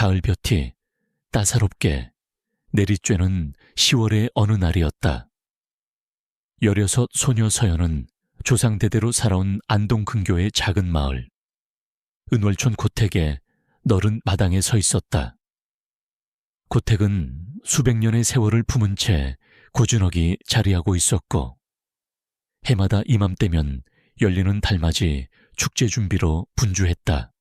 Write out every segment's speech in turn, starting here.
가을볕이 따사롭게 내리쬐는 10월의 어느 날이었다. 16 소녀 서연은 조상대대로 살아온 안동 근교의 작은 마을 은월촌 고택의 너른 마당에 서 있었다. 고택은 수백 년의 세월을 품은 채 고즈넉이 자리하고 있었고 해마다 이맘때면 열리는 달맞이 축제 준비로 분주했다.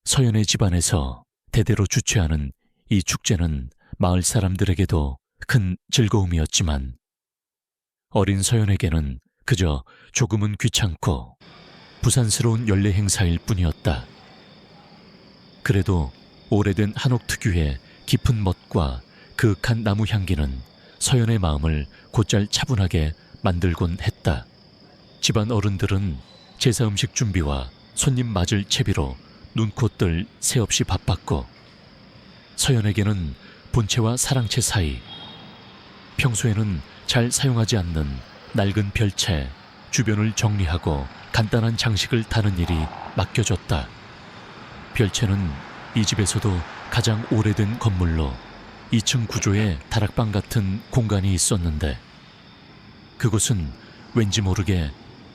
서연의 집안에서 대대로 주최하는 이 축제는 마을 사람들에게도 큰 즐거움이었지만 어린 서연에게는 그저 조금은 귀찮고 부산스러운 연례 행사일 뿐이었다. 그래도 오래된 한옥 특유의 깊은 멋과 그윽한 나무 향기는 서연의 마음을 곧잘 차분하게 만들곤 했다. 집안 어른들은 제사 음식 준비와 손님 맞을 채비로 눈코뜰 새 없이 바빴고 서연에게는 본체와 사랑채 사이 평소에는 잘 사용하지 않는 낡은 별채 주변을 정리하고 간단한 장식을 다는 일이 맡겨졌다. 별채는 이 집에서도 가장 오래된 건물로 2층 구조의 다락방 같은 공간이 있었는데 그곳은 왠지 모르게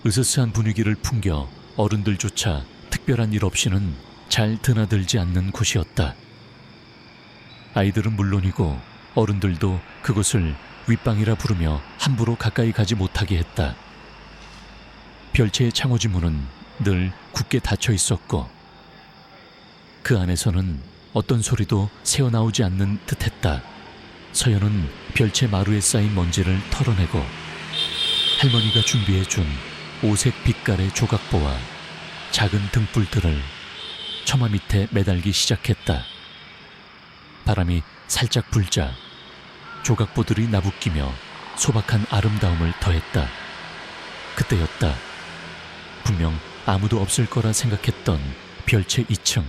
으스스한 분위기를 풍겨 어른들조차 특별한 일 없이는 잘 드나들지 않는 곳이었다. 아이들은 물론이고 어른들도 그곳을 윗방이라 부르며 함부로 가까이 가지 못하게 했다. 별채의 창호지 문은 늘 굳게 닫혀 있었고 그 안에서는 어떤 소리도 새어나오지 않는 듯했다. 서연은 별채 마루에 쌓인 먼지를 털어내고 할머니가 준비해준 오색 빛깔의 조각보와 작은 등불들을 처마 밑에 매달기 시작했다. 바람이 살짝 불자 조각보들이 나부끼며 소박한 아름다움을 더했다. 그때였다. 분명 아무도 없을 거라 생각했던 별채 2층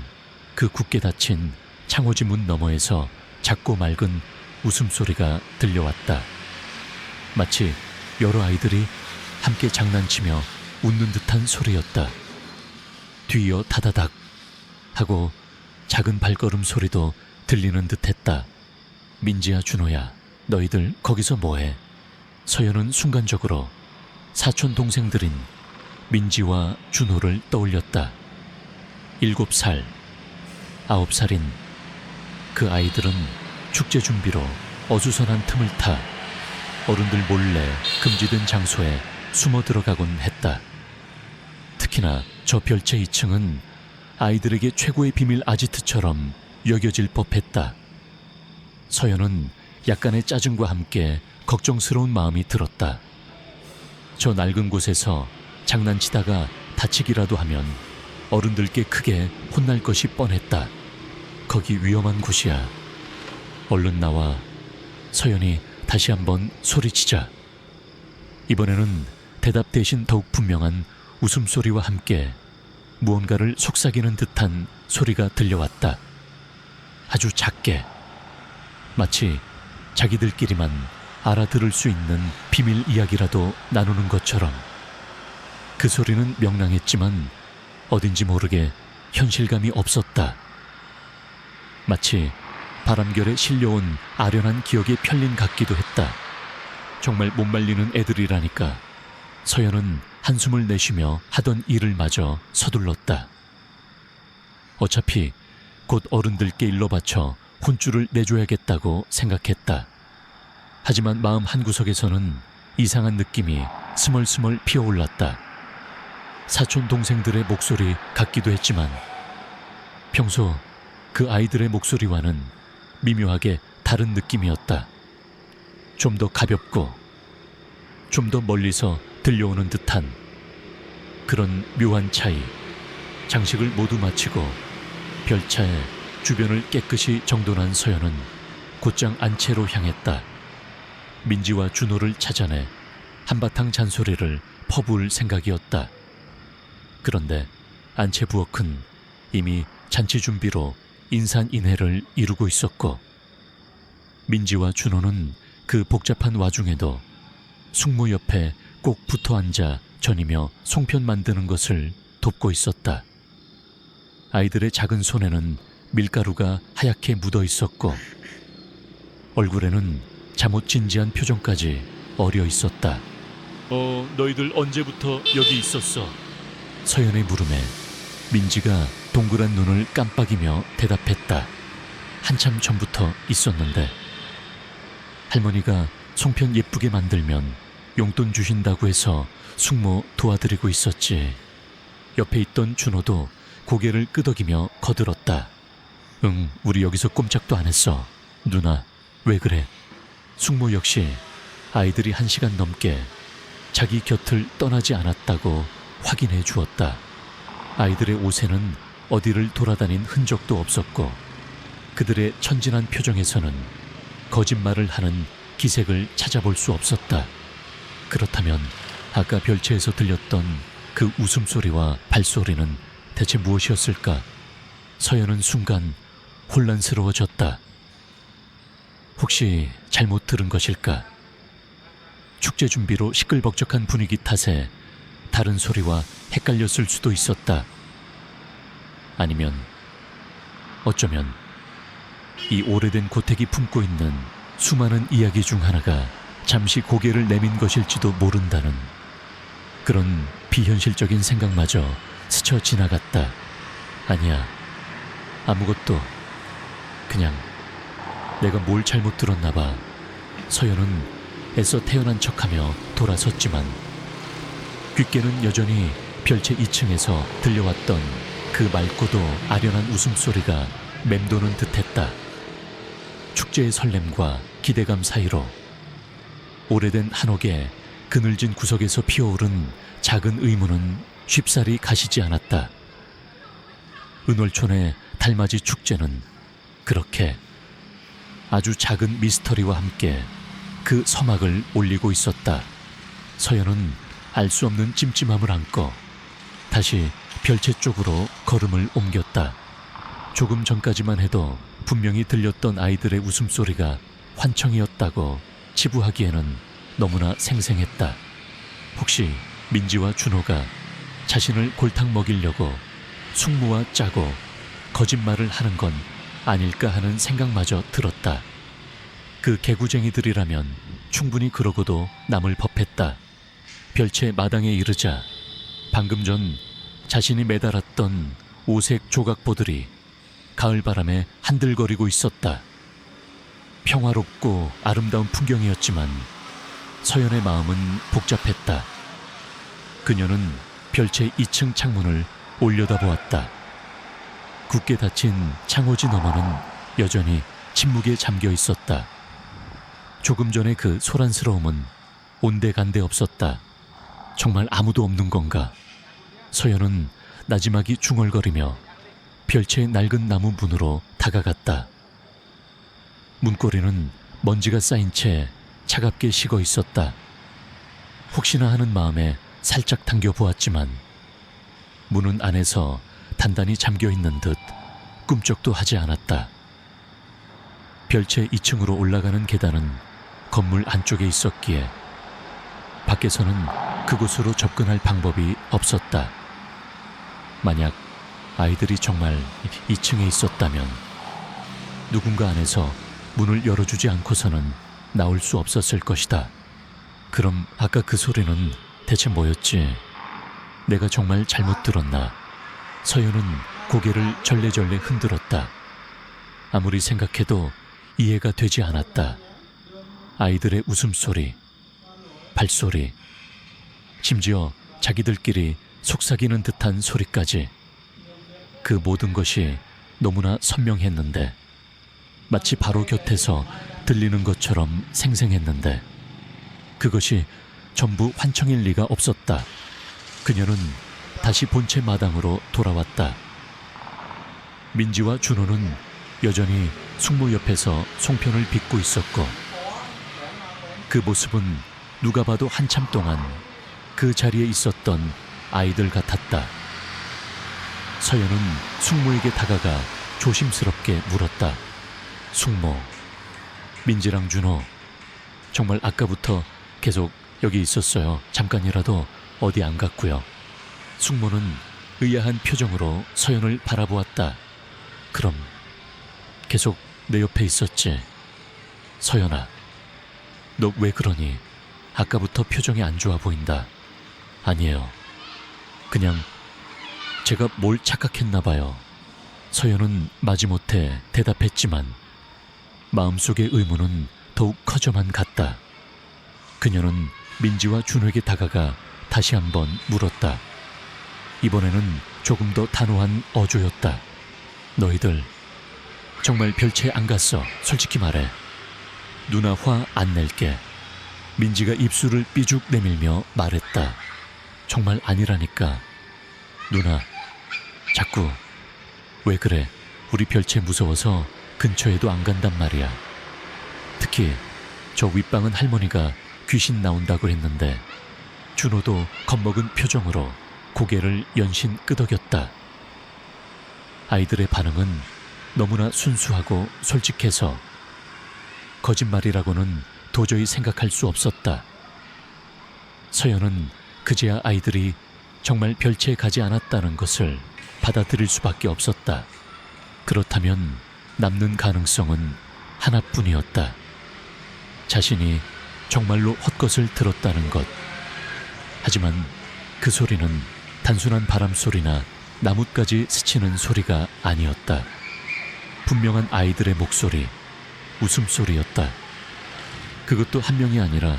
그 굳게 닫힌 창호지 문 너머에서 작고 맑은 웃음소리가 들려왔다. 마치 여러 아이들이 함께 장난치며 웃는 듯한 소리였다. 뒤이어 다다닥 하고 작은 발걸음 소리도 들리는 듯했다. 민지야, 준호야, 너희들 거기서 뭐해? 서연은 순간적으로 사촌 동생들인 민지와 준호를 떠올렸다. 7살, 9살인 그 아이들은 축제 준비로 어수선한 틈을 타 어른들 몰래 금지된 장소에 숨어 들어가곤 했다. 특히나 저 별채 2층은 아이들에게 최고의 비밀 아지트처럼 여겨질 법했다. 서연은 약간의 짜증과 함께 걱정스러운 마음이 들었다. 저 낡은 곳에서 장난치다가 다치기라도 하면 어른들께 크게 혼날 것이 뻔했다. 거기 위험한 곳이야. 얼른 나와. 서연이 다시 한번 소리치자. 이번에는 대답 대신 더욱 분명한 웃음소리와 함께 무언가를 속삭이는 듯한 소리가 들려왔다. 아주 작게, 마치 자기들끼리만 알아들을 수 있는 비밀 이야기라도 나누는 것처럼. 그 소리는 명랑했지만 어딘지 모르게 현실감이 없었다. 마치 바람결에 실려온 아련한 기억의 편린 같기도 했다. 정말 못 말리는 애들이라니까. 서연은 한숨을 내쉬며 하던 일을 마저 서둘렀다. 어차피 곧 어른들께 일러 바쳐 혼쭐을 내줘야겠다고 생각했다. 하지만 마음 한구석에서는 이상한 느낌이 스멀스멀 피어올랐다. 사촌 동생들의 목소리 같기도 했지만 평소 그 아이들의 목소리와는 미묘하게 다른 느낌이었다. 좀 더 가볍고 좀 더 멀리서 들려오는 듯한 그런 묘한 차이. 장식을 모두 마치고 별차에 주변을 깨끗이 정돈한 서연은 곧장 안채로 향했다. 민지와 준호를 찾아내 한바탕 잔소리를 퍼부을 생각이었다. 그런데 안채 부엌은 이미 잔치 준비로 인산인해를 이루고 있었고 민지와 준호는 그 복잡한 와중에도 숙모 옆에 꼭 붙어 앉아 전이며 송편 만드는 것을 돕고 있었다. 아이들의 작은 손에는 밀가루가 하얗게 묻어 있었고 얼굴에는 잠옷 진지한 표정까지 어려 있었다. 너희들 언제부터 여기 있었어? 서연의 물음에 민지가 동그란 눈을 깜빡이며 대답했다. 한참 전부터 있었는데 할머니가 송편 예쁘게 만들면 용돈 주신다고 해서 숙모 도와드리고 있었지. 옆에 있던 준호도 고개를 끄덕이며 거들었다. 응, 우리 여기서 꼼짝도 안 했어. 누나, 왜 그래? 숙모 역시 아이들이 1시간 넘게 자기 곁을 떠나지 않았다고 확인해 주었다. 아이들의 옷에는 어디를 돌아다닌 흔적도 없었고 그들의 천진한 표정에서는 거짓말을 하는 기색을 찾아볼 수 없었다. 그렇다면 아까 별채에서 들렸던 그 웃음소리와 발소리는 대체 무엇이었을까? 서연은 순간 혼란스러워졌다. 혹시 잘못 들은 것일까? 축제 준비로 시끌벅적한 분위기 탓에 다른 소리와 헷갈렸을 수도 있었다. 아니면 어쩌면 이 오래된 고택이 품고 있는 수많은 이야기 중 하나가 잠시 고개를 내민 것일지도 모른다는 그런 비현실적인 생각마저 스쳐 지나갔다. 아니야, 아무것도. 그냥 내가 뭘 잘못 들었나 봐. 서연은 애써 태어난 척하며 돌아섰지만 귓게는 여전히 별채 2층에서 들려왔던 그 맑고도 아련한 웃음소리가 맴도는 듯했다. 축제의 설렘과 기대감 사이로 오래된 한옥의 그늘진 구석에서 피어오른 작은 의문은 쉽사리 가시지 않았다. 은월촌의 달맞이 축제는 그렇게 아주 작은 미스터리와 함께 그 서막을 올리고 있었다. 서연은 알 수 없는 찜찜함을 안고 다시 별채 쪽으로 걸음을 옮겼다. 조금 전까지만 해도 분명히 들렸던 아이들의 웃음소리가 환청이었다고 치부하기에는 너무나 생생했다. 혹시 민지와 준호가 자신을 골탕 먹이려고 숙모와 짜고 거짓말을 하는 건 아닐까 하는 생각마저 들었다. 그 개구쟁이들이라면 충분히 그러고도 남을 법했다. 별채 마당에 이르자 방금 전 자신이 매달았던 오색 조각보들이 가을바람에 한들거리고 있었다. 평화롭고 아름다운 풍경이었지만 서연의 마음은 복잡했다. 그녀는 별채 2층 창문을 올려다보았다. 굳게 닫힌 창호지 너머는 여전히 침묵에 잠겨 있었다. 조금 전의 그 소란스러움은 온데간데 없었다. 정말 아무도 없는 건가? 서연은 나지막이 중얼거리며 별채의 낡은 나무 문으로 다가갔다. 문고리는 먼지가 쌓인 채 차갑게 식어 있었다. 혹시나 하는 마음에 살짝 당겨보았지만 문은 안에서 단단히 잠겨 있는 듯 꿈쩍도 하지 않았다. 별채 2층으로 올라가는 계단은 건물 안쪽에 있었기에 밖에서는 그곳으로 접근할 방법이 없었다. 만약 아이들이 정말 2층에 있었다면 누군가 안에서 문을 열어주지 않고서는 나올 수 없었을 것이다. 그럼 아까 그 소리는 대체 뭐였지? 내가 정말 잘못 들었나? 서연은 고개를 절레절레 흔들었다. 아무리 생각해도 이해가 되지 않았다. 아이들의 웃음소리, 발소리, 심지어 자기들끼리 속삭이는 듯한 소리까지. 그 모든 것이 너무나 선명했는데 마치 바로 곁에서 들리는 것처럼 생생했는데 그것이 전부 환청일 리가 없었다. 그녀는 다시 본체 마당으로 돌아왔다. 민지와 준호는 여전히 숙모 옆에서 송편을 빚고 있었고 그 모습은 누가 봐도 한참 동안 그 자리에 있었던 아이들 같았다. 서연은 숙모에게 다가가 조심스럽게 물었다. 숙모, 민지랑 준호 정말 아까부터 계속 여기 있었어요. 잠깐이라도 어디 안 갔고요. 숙모는 의아한 표정으로 서연을 바라보았다. 그럼 계속 내 옆에 있었지. 서연아, 너 왜 그러니? 아까부터 표정이 안 좋아 보인다. 아니에요. 그냥 제가 뭘 착각했나 봐요. 서연은 마지못해 대답했지만 마음속의 의문은 더욱 커져만 갔다. 그녀는 민지와 준호에게 다가가 다시 한번 물었다. 이번에는 조금 더 단호한 어조였다. 너희들 정말 별채 안 갔어. 솔직히 말해. 누나 화 안 낼게. 민지가 입술을 삐죽 내밀며 말했다. 정말 아니라니까. 누나, 자꾸 왜 그래? 우리 별채 무서워서 근처에도 안 간단 말이야. 특히 저 윗방은 할머니가 귀신 나온다고 했는데 준호도 겁먹은 표정으로 고개를 연신 끄덕였다. 아이들의 반응은 너무나 순수하고 솔직해서 거짓말이라고는 도저히 생각할 수 없었다. 서연은 그제야 아이들이 정말 별채에 가지 않았다는 것을 받아들일 수밖에 없었다. 그렇다면 남는 가능성은 하나뿐이었다. 자신이 정말로 헛것을 들었다는 것. 하지만 그 소리는 단순한 바람소리나 나뭇가지 스치는 소리가 아니었다. 분명한 아이들의 목소리, 웃음소리였다. 그것도 한 명이 아니라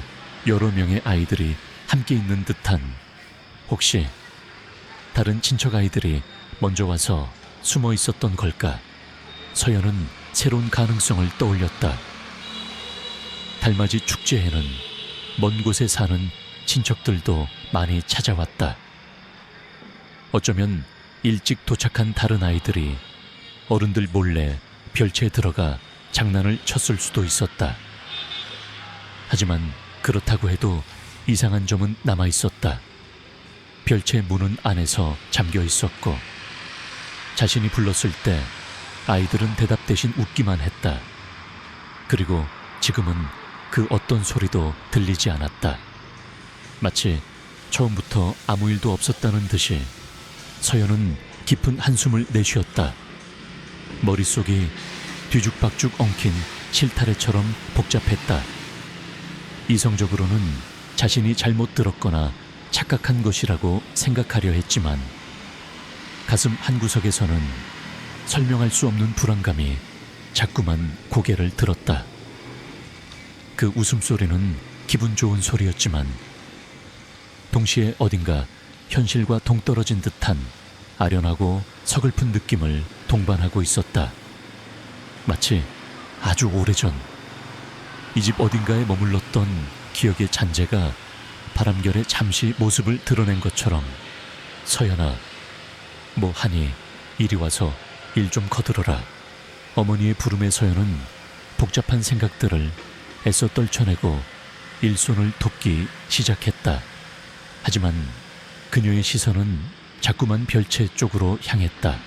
여러 명의 아이들이 함께 있는 듯한, 혹시 다른 친척 아이들이 먼저 와서 숨어 있었던 걸까? 서연은 새로운 가능성을 떠올렸다. 달맞이 축제에는 먼 곳에 사는 친척들도 많이 찾아왔다. 어쩌면 일찍 도착한 다른 아이들이 어른들 몰래 별채에 들어가 장난을 쳤을 수도 있었다. 하지만 그렇다고 해도 이상한 점은 남아 있었다. 별채 문은 안에서 잠겨 있었고 자신이 불렀을 때 아이들은 대답 대신 웃기만 했다. 그리고 지금은 그 어떤 소리도 들리지 않았다. 마치 처음부터 아무 일도 없었다는 듯이 서연은 깊은 한숨을 내쉬었다. 머릿속이 뒤죽박죽 엉킨 실타래처럼 복잡했다. 이성적으로는 자신이 잘못 들었거나 착각한 것이라고 생각하려 했지만 가슴 한구석에서는 설명할 수 없는 불안감이 자꾸만 고개를 들었다. 그 웃음소리는 기분 좋은 소리였지만 동시에 어딘가 현실과 동떨어진 듯한 아련하고 서글픈 느낌을 동반하고 있었다. 마치 아주 오래전 이 집 어딘가에 머물렀던 기억의 잔재가 바람결에 잠시 모습을 드러낸 것처럼. 서연아, 뭐 하니? 이리 와서 일 좀 거들어라. 어머니의 부름에 서연은 복잡한 생각들을 애써 떨쳐내고 일손을 돕기 시작했다. 하지만 그녀의 시선은 자꾸만 별채 쪽으로 향했다.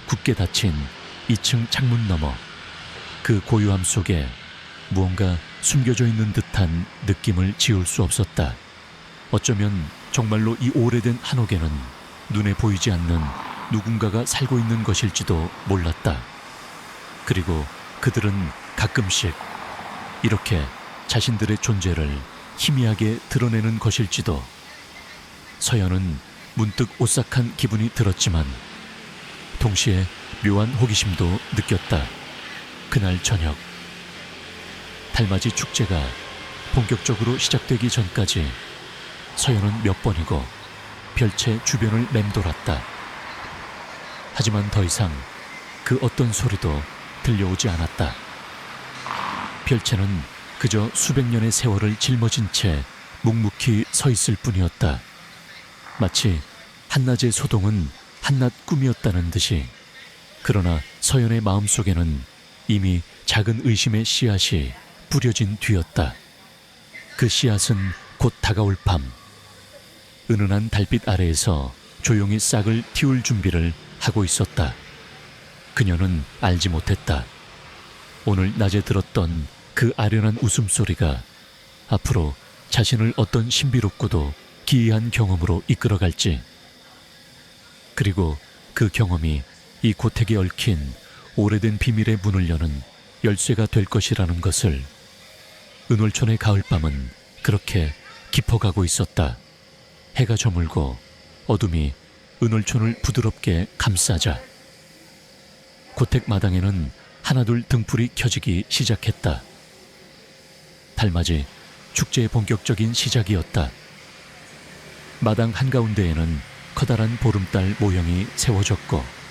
굳게 닫힌 2층 창문 너머, 그 고요함 속에 무언가 숨겨져 있는 듯한 느낌을 지울 수 없었다. 어쩌면 정말로 이 오래된 한옥에는 눈에 보이지 않는 누군가가 살고 있는 것일지도 몰랐다. 그리고 그들은 가끔씩 이렇게 자신들의 존재를 희미하게 드러내는 것일지도. 서연은 문득 오싹한 기분이 들었지만 동시에 묘한 호기심도 느꼈다. 그날 저녁 달맞이 축제가 본격적으로 시작되기 전까지 서연은 몇 번이고 별채 주변을 맴돌았다. 하지만 더 이상 그 어떤 소리도 들려오지 않았다. 별채는 그저 수백 년의 세월을 짊어진 채 묵묵히 서 있을 뿐이었다. 마치 한낮의 소동은 한낮 꿈이었다는 듯이. 그러나 서연의 마음속에는 이미 작은 의심의 씨앗이 뿌려진 뒤였다. 그 씨앗은 곧 다가올 밤, 은은한 달빛 아래에서 조용히 싹을 틔울 준비를 하고 있었다. 그녀는 알지 못했다. 오늘 낮에 들었던 그 아련한 웃음소리가 앞으로 자신을 어떤 신비롭고도 기이한 경험으로 이끌어갈지, 그리고 그 경험이 이 고택에 얽힌 오래된 비밀의 문을 여는 열쇠가 될 것이라는 것을. 은월촌의 가을밤은 그렇게 깊어가고 있었다. 해가 저물고 어둠이 은월촌을 부드럽게 감싸자 고택 마당에는 하나둘 등불이 켜지기 시작했다. 달맞이 축제의 본격적인 시작이었다. 마당 한가운데에는 커다란 보름달 모형이 세워졌고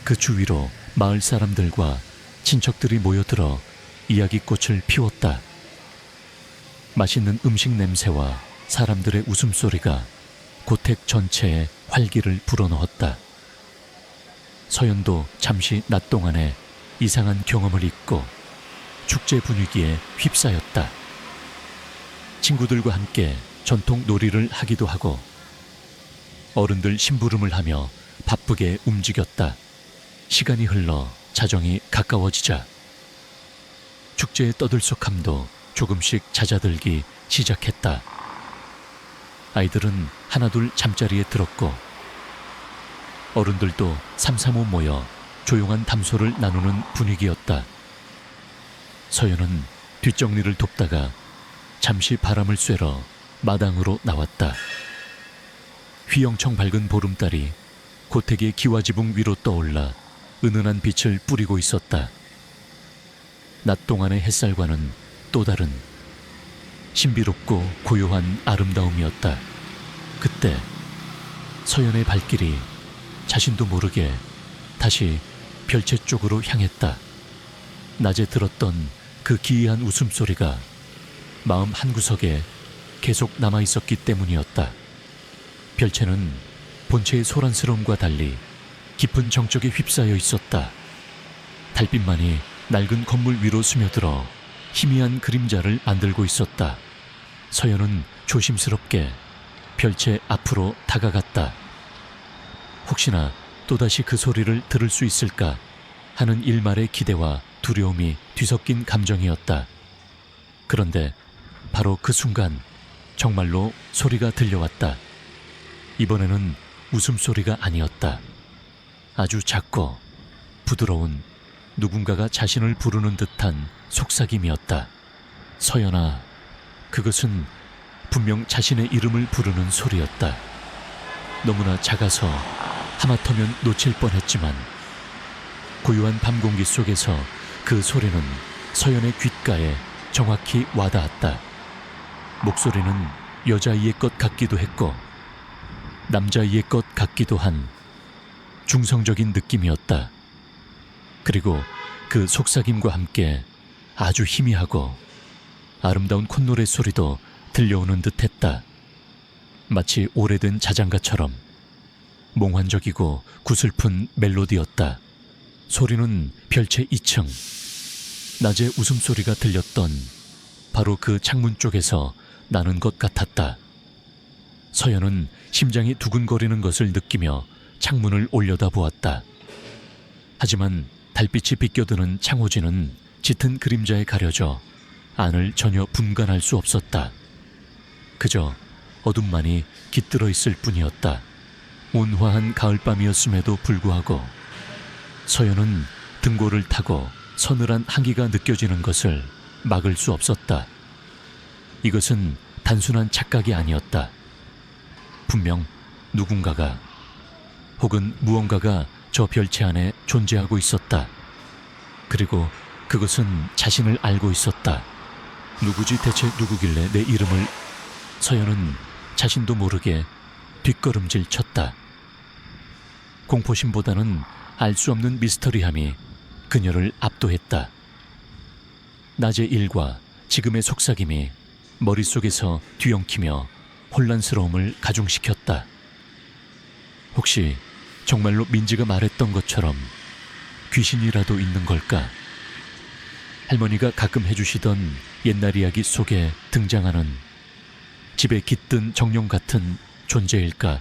그 주위로 마을 사람들과 친척들이 모여들어 이야기꽃을 피웠다. 맛있는 음식 냄새와 사람들의 웃음소리가 고택 전체에 활기를 불어넣었다. 서연도 잠시 낮 동안에 이상한 경험을 잊고 축제 분위기에 휩싸였다. 친구들과 함께 전통 놀이를 하기도 하고 어른들 심부름을 하며 바쁘게 움직였다. 시간이 흘러 자정이 가까워지자 축제의 떠들썩함도 조금씩 잦아들기 시작했다. 아이들은 하나둘 잠자리에 들었고 어른들도 삼삼오오 모여 조용한 담소를 나누는 분위기였다. 서연은 뒷정리를 돕다가 잠시 바람을 쐬러 마당으로 나왔다. 휘영청 밝은 보름달이 고택의 기와지붕 위로 떠올라 은은한 빛을 뿌리고 있었다. 낮 동안의 햇살과는 또 다른 신비롭고 고요한 아름다움이었다. 그때 서연의 발길이 자신도 모르게 다시 별채 쪽으로 향했다. 낮에 들었던 그 기이한 웃음소리가 마음 한구석에 계속 남아있었기 때문이었다. 별채는 본체의 소란스러움과 달리 깊은 정적에 휩싸여 있었다. 달빛만이 낡은 건물 위로 스며들어 희미한 그림자를 만들고 있었다. 서연은 조심스럽게 별채 앞으로 다가갔다. 혹시나 또다시 그 소리를 들을 수 있을까 하는 일말의 기대와 두려움이 뒤섞인 감정이었다. 그런데 바로 그 순간 정말로 소리가 들려왔다. 이번에는 웃음소리가 아니었다. 아주 작고 부드러운 누군가가 자신을 부르는 듯한 속삭임이었다. 서연아, 그것은 분명 자신의 이름을 부르는 소리였다. 너무나 작아서 하마터면 놓칠 뻔했지만 고요한 밤 공기 속에서 그 소리는 서연의 귓가에 정확히 와닿았다. 목소리는 여자아이의 것 같기도 했고 남자아이의 것 같기도 한 중성적인 느낌이었다. 그리고 그 속삭임과 함께 아주 희미하고 아름다운 콧노래 소리도 들려오는 듯했다. 마치 오래된 자장가처럼 몽환적이고 구슬픈 멜로디였다. 소리는 별채 2층 낮에 웃음소리가 들렸던 바로 그 창문 쪽에서 나는 것 같았다. 서연은 심장이 두근거리는 것을 느끼며 창문을 올려다보았다. 하지만 달빛이 비껴드는 창호지는 짙은 그림자에 가려져 안을 전혀 분간할 수 없었다. 그저 어둠만이 깃들어 있을 뿐이었다. 온화한 가을밤이었음에도 불구하고 서연은 등골을 타고 서늘한 한기가 느껴지는 것을 막을 수 없었다. 이것은 단순한 착각이 아니었다. 분명 누군가가 혹은 무언가가 저 별채 안에 존재하고 있었다. 그리고 그것은 자신을 알고 있었다. 누구지 대체 누구길래 내 이름을... 서연은 자신도 모르게 뒷걸음질 쳤다. 공포심보다는 알 수 없는 미스터리함이 그녀를 압도했다. 낮의 일과 지금의 속삭임이 머릿속에서 뒤엉키며 혼란스러움을 가중시켰다. 혹시 정말로 민지가 말했던 것처럼 귀신이라도 있는 걸까? 할머니가 가끔 해주시던 옛날 이야기 속에 등장하는 집에 깃든 정령 같은 존재일까?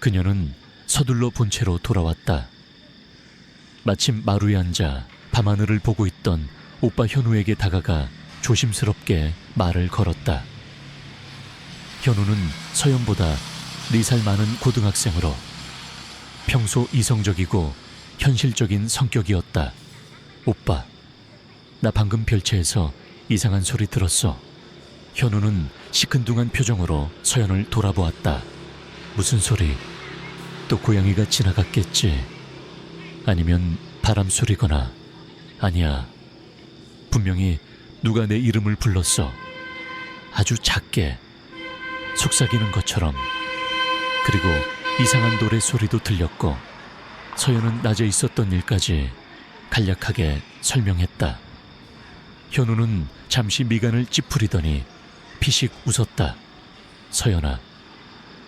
그녀는 서둘러 본체로 돌아왔다. 마침 마루에 앉아 밤하늘을 보고 있던 오빠 현우에게 다가가 조심스럽게 말을 걸었다. 현우는 서연보다 4살 많은 고등학생으로 평소 이성적이고 현실적인 성격이었다. 오빠, 나 방금 별채에서 이상한 소리 들었어. 현우는 시큰둥한 표정으로 서연을 돌아보았다. 무슨 소리? 또 고양이가 지나갔겠지. 아니면 바람 소리거나. 아니야. 분명히 누가 내 이름을 불렀어. 아주 작게. 속삭이는 것처럼. 그리고 이상한 노래 소리도 들렸고 서연은 낮에 있었던 일까지 간략하게 설명했다. 현우는 잠시 미간을 찌푸리더니 피식 웃었다. 서연아,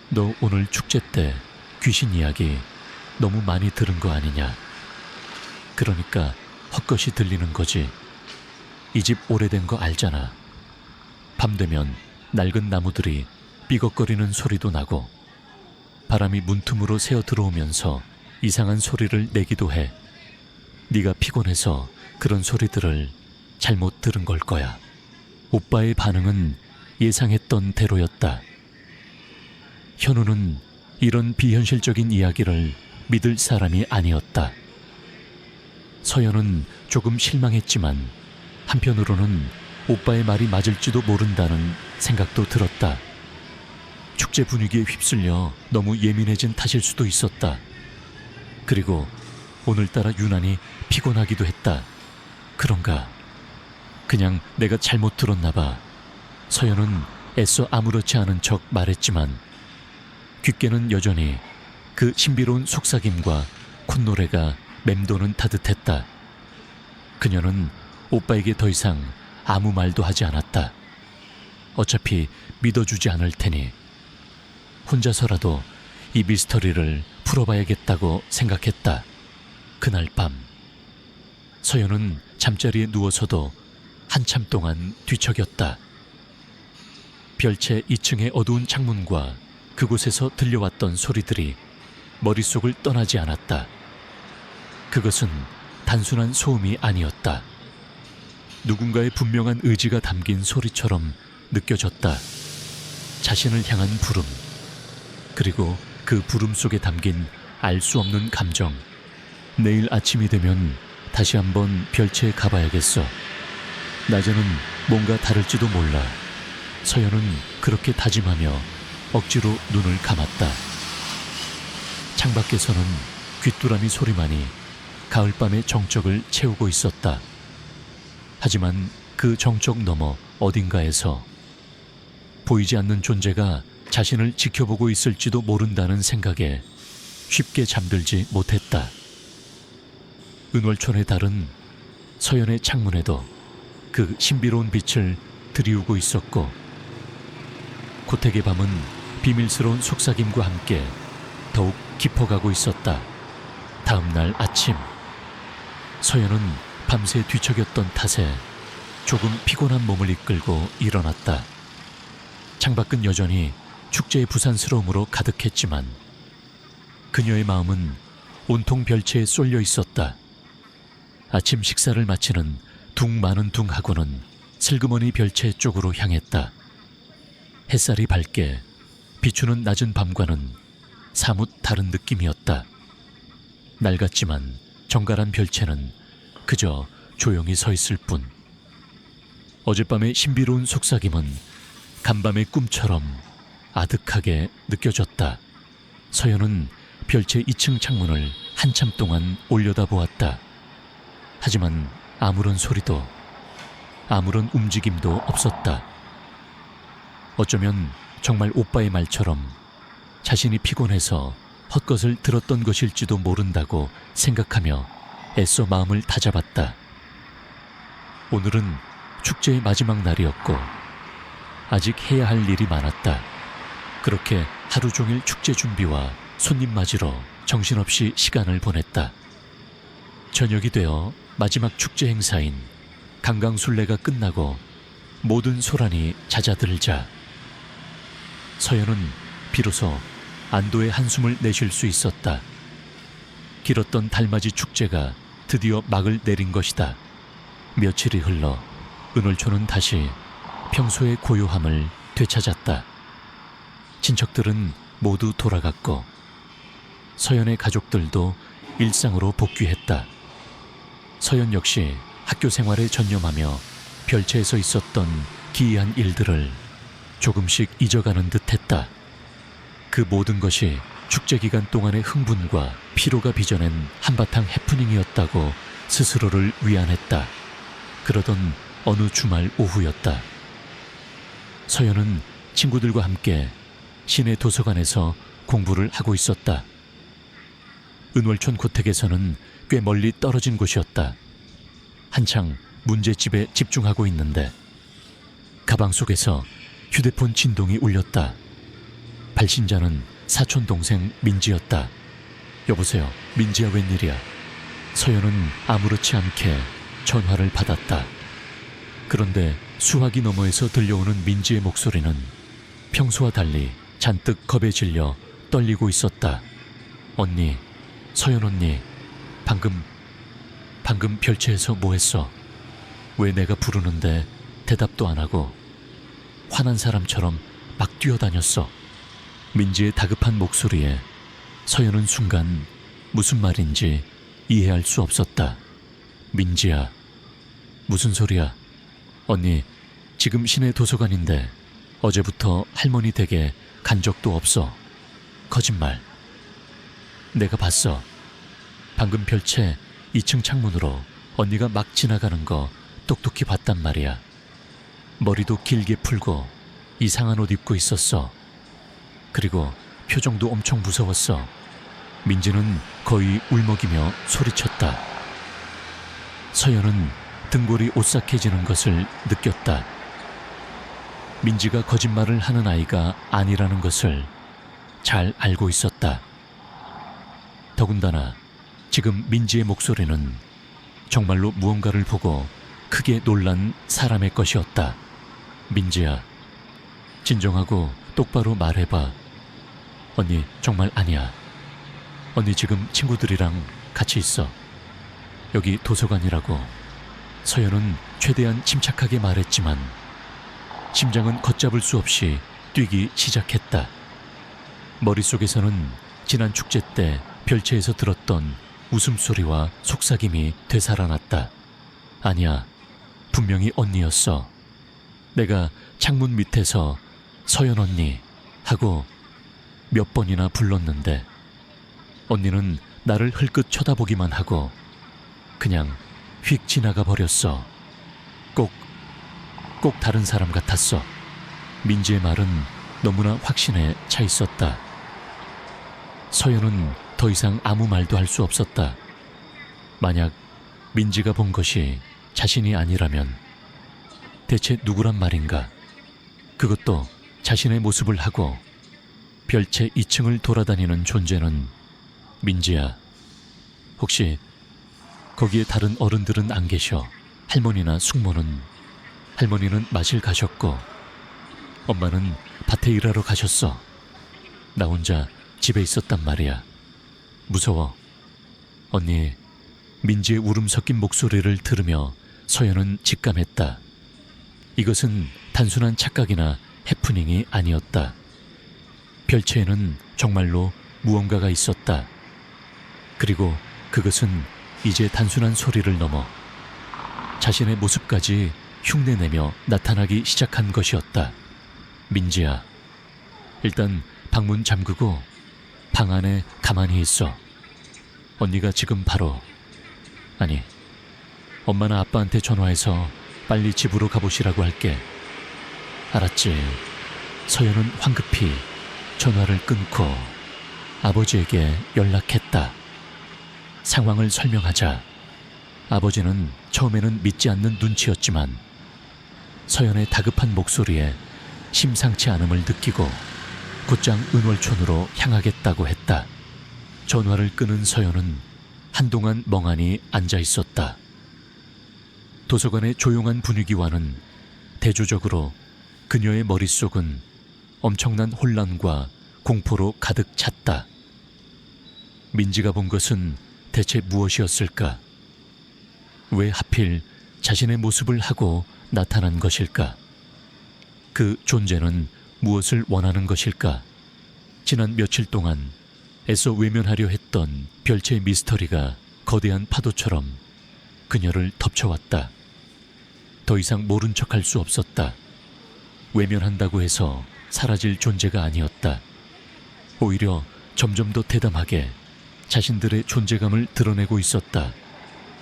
너 오늘 축제 때 귀신 이야기 너무 많이 들은 거 아니냐? 그러니까 헛것이 들리는 거지. 이 집 오래된 거 알잖아. 밤 되면 낡은 나무들이 삐걱거리는 소리도 나고 바람이 문틈으로 새어 들어오면서 이상한 소리를 내기도 해. 네가 피곤해서 그런 소리들을 잘못 들은 걸 거야. 오빠의 반응은 예상했던 대로였다. 현우는 이런 비현실적인 이야기를 믿을 사람이 아니었다. 서연은 조금 실망했지만 한편으로는 오빠의 말이 맞을지도 모른다는 생각도 들었다. 축제 분위기에 휩쓸려 너무 예민해진 탓일 수도 있었다. 그리고 오늘따라 유난히 피곤하기도 했다. 그런가? 그냥 내가 잘못 들었나 봐. 서연은 애써 아무렇지 않은 척 말했지만 귓게는 여전히 그 신비로운 속삭임과 콧노래가 맴도는 타듯했다. 그녀는 오빠에게 더 이상 아무 말도 하지 않았다. 어차피 믿어주지 않을 테니 혼자서라도 이 미스터리를 풀어봐야겠다고 생각했다. 그날 밤 서연은 잠자리에 누워서도 한참 동안 뒤척였다. 별채 2층의 어두운 창문과 그곳에서 들려왔던 소리들이 머릿속을 떠나지 않았다. 그것은 단순한 소음이 아니었다. 누군가의 분명한 의지가 담긴 소리처럼 느껴졌다. 자신을 향한 부름, 그리고 그 부름 속에 담긴 알 수 없는 감정. 내일 아침이 되면 다시 한번 별채에 가봐야겠어. 낮에는 뭔가 다를지도 몰라. 서연은 그렇게 다짐하며 억지로 눈을 감았다. 창밖에서는 귀뚜라미 소리만이 가을밤의 정적을 채우고 있었다. 하지만 그 정적 너머 어딘가에서 보이지 않는 존재가 자신을 지켜보고 있을지도 모른다는 생각에 쉽게 잠들지 못했다. 은월촌의 달은 서연의 창문에도 그 신비로운 빛을 들이우고 있었고 고택의 밤은 비밀스러운 속삭임과 함께 더욱 깊어가고 있었다. 다음 날 아침 서연은 밤새 뒤척였던 탓에 조금 피곤한 몸을 이끌고 일어났다. 창밖은 여전히 축제의 부산스러움으로 가득했지만 그녀의 마음은 온통 별채에 쏠려 있었다. 아침 식사를 마치는 둥 많은 둥하고는 슬그머니 별채 쪽으로 향했다. 햇살이 밝게 비추는 낮은 밤과는 사뭇 다른 느낌이었다. 낡았지만 정갈한 별채는 그저 조용히 서 있을 뿐. 어젯밤의 신비로운 속삭임은 간밤의 꿈처럼 아득하게 느껴졌다. 서연은 별채 2층 창문을 한참 동안 올려다보았다. 하지만 아무런 소리도 아무런 움직임도 없었다. 어쩌면 정말 오빠의 말처럼 자신이 피곤해서 헛것을 들었던 것일지도 모른다고 생각하며 애써 마음을 다잡았다. 오늘은 축제의 마지막 날이었고 아직 해야 할 일이 많았다. 그렇게 하루 종일 축제 준비와 손님 맞으러 정신없이 시간을 보냈다. 저녁이 되어 마지막 축제 행사인 강강술래가 끝나고 모든 소란이 잦아들자 서연은 비로소 안도의 한숨을 내쉴 수 있었다. 길었던 달맞이 축제가 드디어 막을 내린 것이다. 며칠이 흘러 은월초는 다시 평소의 고요함을 되찾았다. 친척들은 모두 돌아갔고 서연의 가족들도 일상으로 복귀했다. 서연 역시 학교 생활에 전념하며 별채에서 있었던 기이한 일들을 조금씩 잊어가는 듯했다. 그 모든 것이 축제 기간 동안의 흥분과 피로가 빚어낸 한바탕 해프닝이었다고 스스로를 위안했다. 그러던 어느 주말 오후였다. 서연은 친구들과 함께 시내 도서관에서 공부를 하고 있었다. 은월촌 고택에서는 꽤 멀리 떨어진 곳이었다. 한창 문제집에 집중하고 있는데 가방 속에서 휴대폰 진동이 울렸다. 발신자는 사촌 동생 민지였다. 여보세요, 민지야, 웬일이야? 서연은 아무렇지 않게 전화를 받았다. 그런데 수화기 너머에서 들려오는 민지의 목소리는 평소와 달리 잔뜩 겁에 질려 떨리고 있었다. 언니, 서연 언니, 방금 별채에서 뭐 했어? 왜 내가 부르는데 대답도 안 하고 화난 사람처럼 막 뛰어다녔어. 민지의 다급한 목소리에 서연은 순간 무슨 말인지 이해할 수 없었다. 민지야, 무슨 소리야? 언니, 지금 시내 도서관인데 어제부터 할머니 댁에 간 적도 없어. 거짓말. 내가 봤어. 방금 별채 2층 창문으로 언니가 막 지나가는 거 똑똑히 봤단 말이야. 머리도 길게 풀고 이상한 옷 입고 있었어. 그리고 표정도 엄청 무서웠어. 민지는 거의 울먹이며 소리쳤다. 서연은 등골이 오싹해지는 것을 느꼈다. 민지가 거짓말을 하는 아이가 아니라는 것을 잘 알고 있었다. 더군다나 지금 민지의 목소리는 정말로 무언가를 보고 크게 놀란 사람의 것이었다. 민지야, 진정하고 똑바로 말해봐. 언니 정말 아니야. 언니 지금 친구들이랑 같이 있어. 여기 도서관이라고. 서연은 최대한 침착하게 말했지만 심장은 걷잡을 수 없이 뛰기 시작했다. 머릿속에서는 지난 축제 때 별채에서 들었던 웃음소리와 속삭임이 되살아났다. 아니야, 분명히 언니였어. 내가 창문 밑에서 서연 언니 하고 몇 번이나 불렀는데 언니는 나를 흘끗 쳐다보기만 하고 그냥 휙 지나가 버렸어. 꼭 다른 사람 같았어. 민지의 말은 너무나 확신에 차 있었다. 서연은 더 이상 아무 말도 할 수 없었다. 만약 민지가 본 것이 자신이 아니라면 대체 누구란 말인가? 그것도 자신의 모습을 하고 별채 2층을 돌아다니는 존재는 민지야. 혹시 거기에 다른 어른들은 안 계셔? 할머니나 숙모는? 할머니는 마실 가셨고 엄마는 밭에 일하러 가셨어. 나 혼자 집에 있었단 말이야. 무서워. 언니, 민지의 울음 섞인 목소리를 들으며 서연은 직감했다. 이것은 단순한 착각이나 해프닝이 아니었다. 별채에는 정말로 무언가가 있었다. 그리고 그것은 이제 단순한 소리를 넘어 자신의 모습까지 흉내내며 나타나기 시작한 것이었다. 민지야, 일단 방문 잠그고 방 안에 가만히 있어. 언니가 지금 바로, 아니, 엄마나 아빠한테 전화해서 빨리 집으로 가보시라고 할게. 알았지? 서연은 황급히 전화를 끊고 아버지에게 연락했다. 상황을 설명하자 아버지는 처음에는 믿지 않는 눈치였지만 서연의 다급한 목소리에 심상치 않음을 느끼고 곧장 은월촌으로 향하겠다고 했다. 전화를 끊은 서연은 한동안 멍하니 앉아 있었다. 도서관의 조용한 분위기와는 대조적으로 그녀의 머릿속은 엄청난 혼란과 공포로 가득 찼다. 민지가 본 것은 대체 무엇이었을까? 왜 하필 자신의 모습을 하고 나타난 것일까? 그 존재는 무엇을 원하는 것일까? 지난 며칠 동안 애써 외면하려 했던 별채의 미스터리가 거대한 파도처럼 그녀를 덮쳐왔다. 더 이상 모른 척할 수 없었다. 외면한다고 해서 사라질 존재가 아니었다. 오히려 점점 더 대담하게 자신들의 존재감을 드러내고 있었다.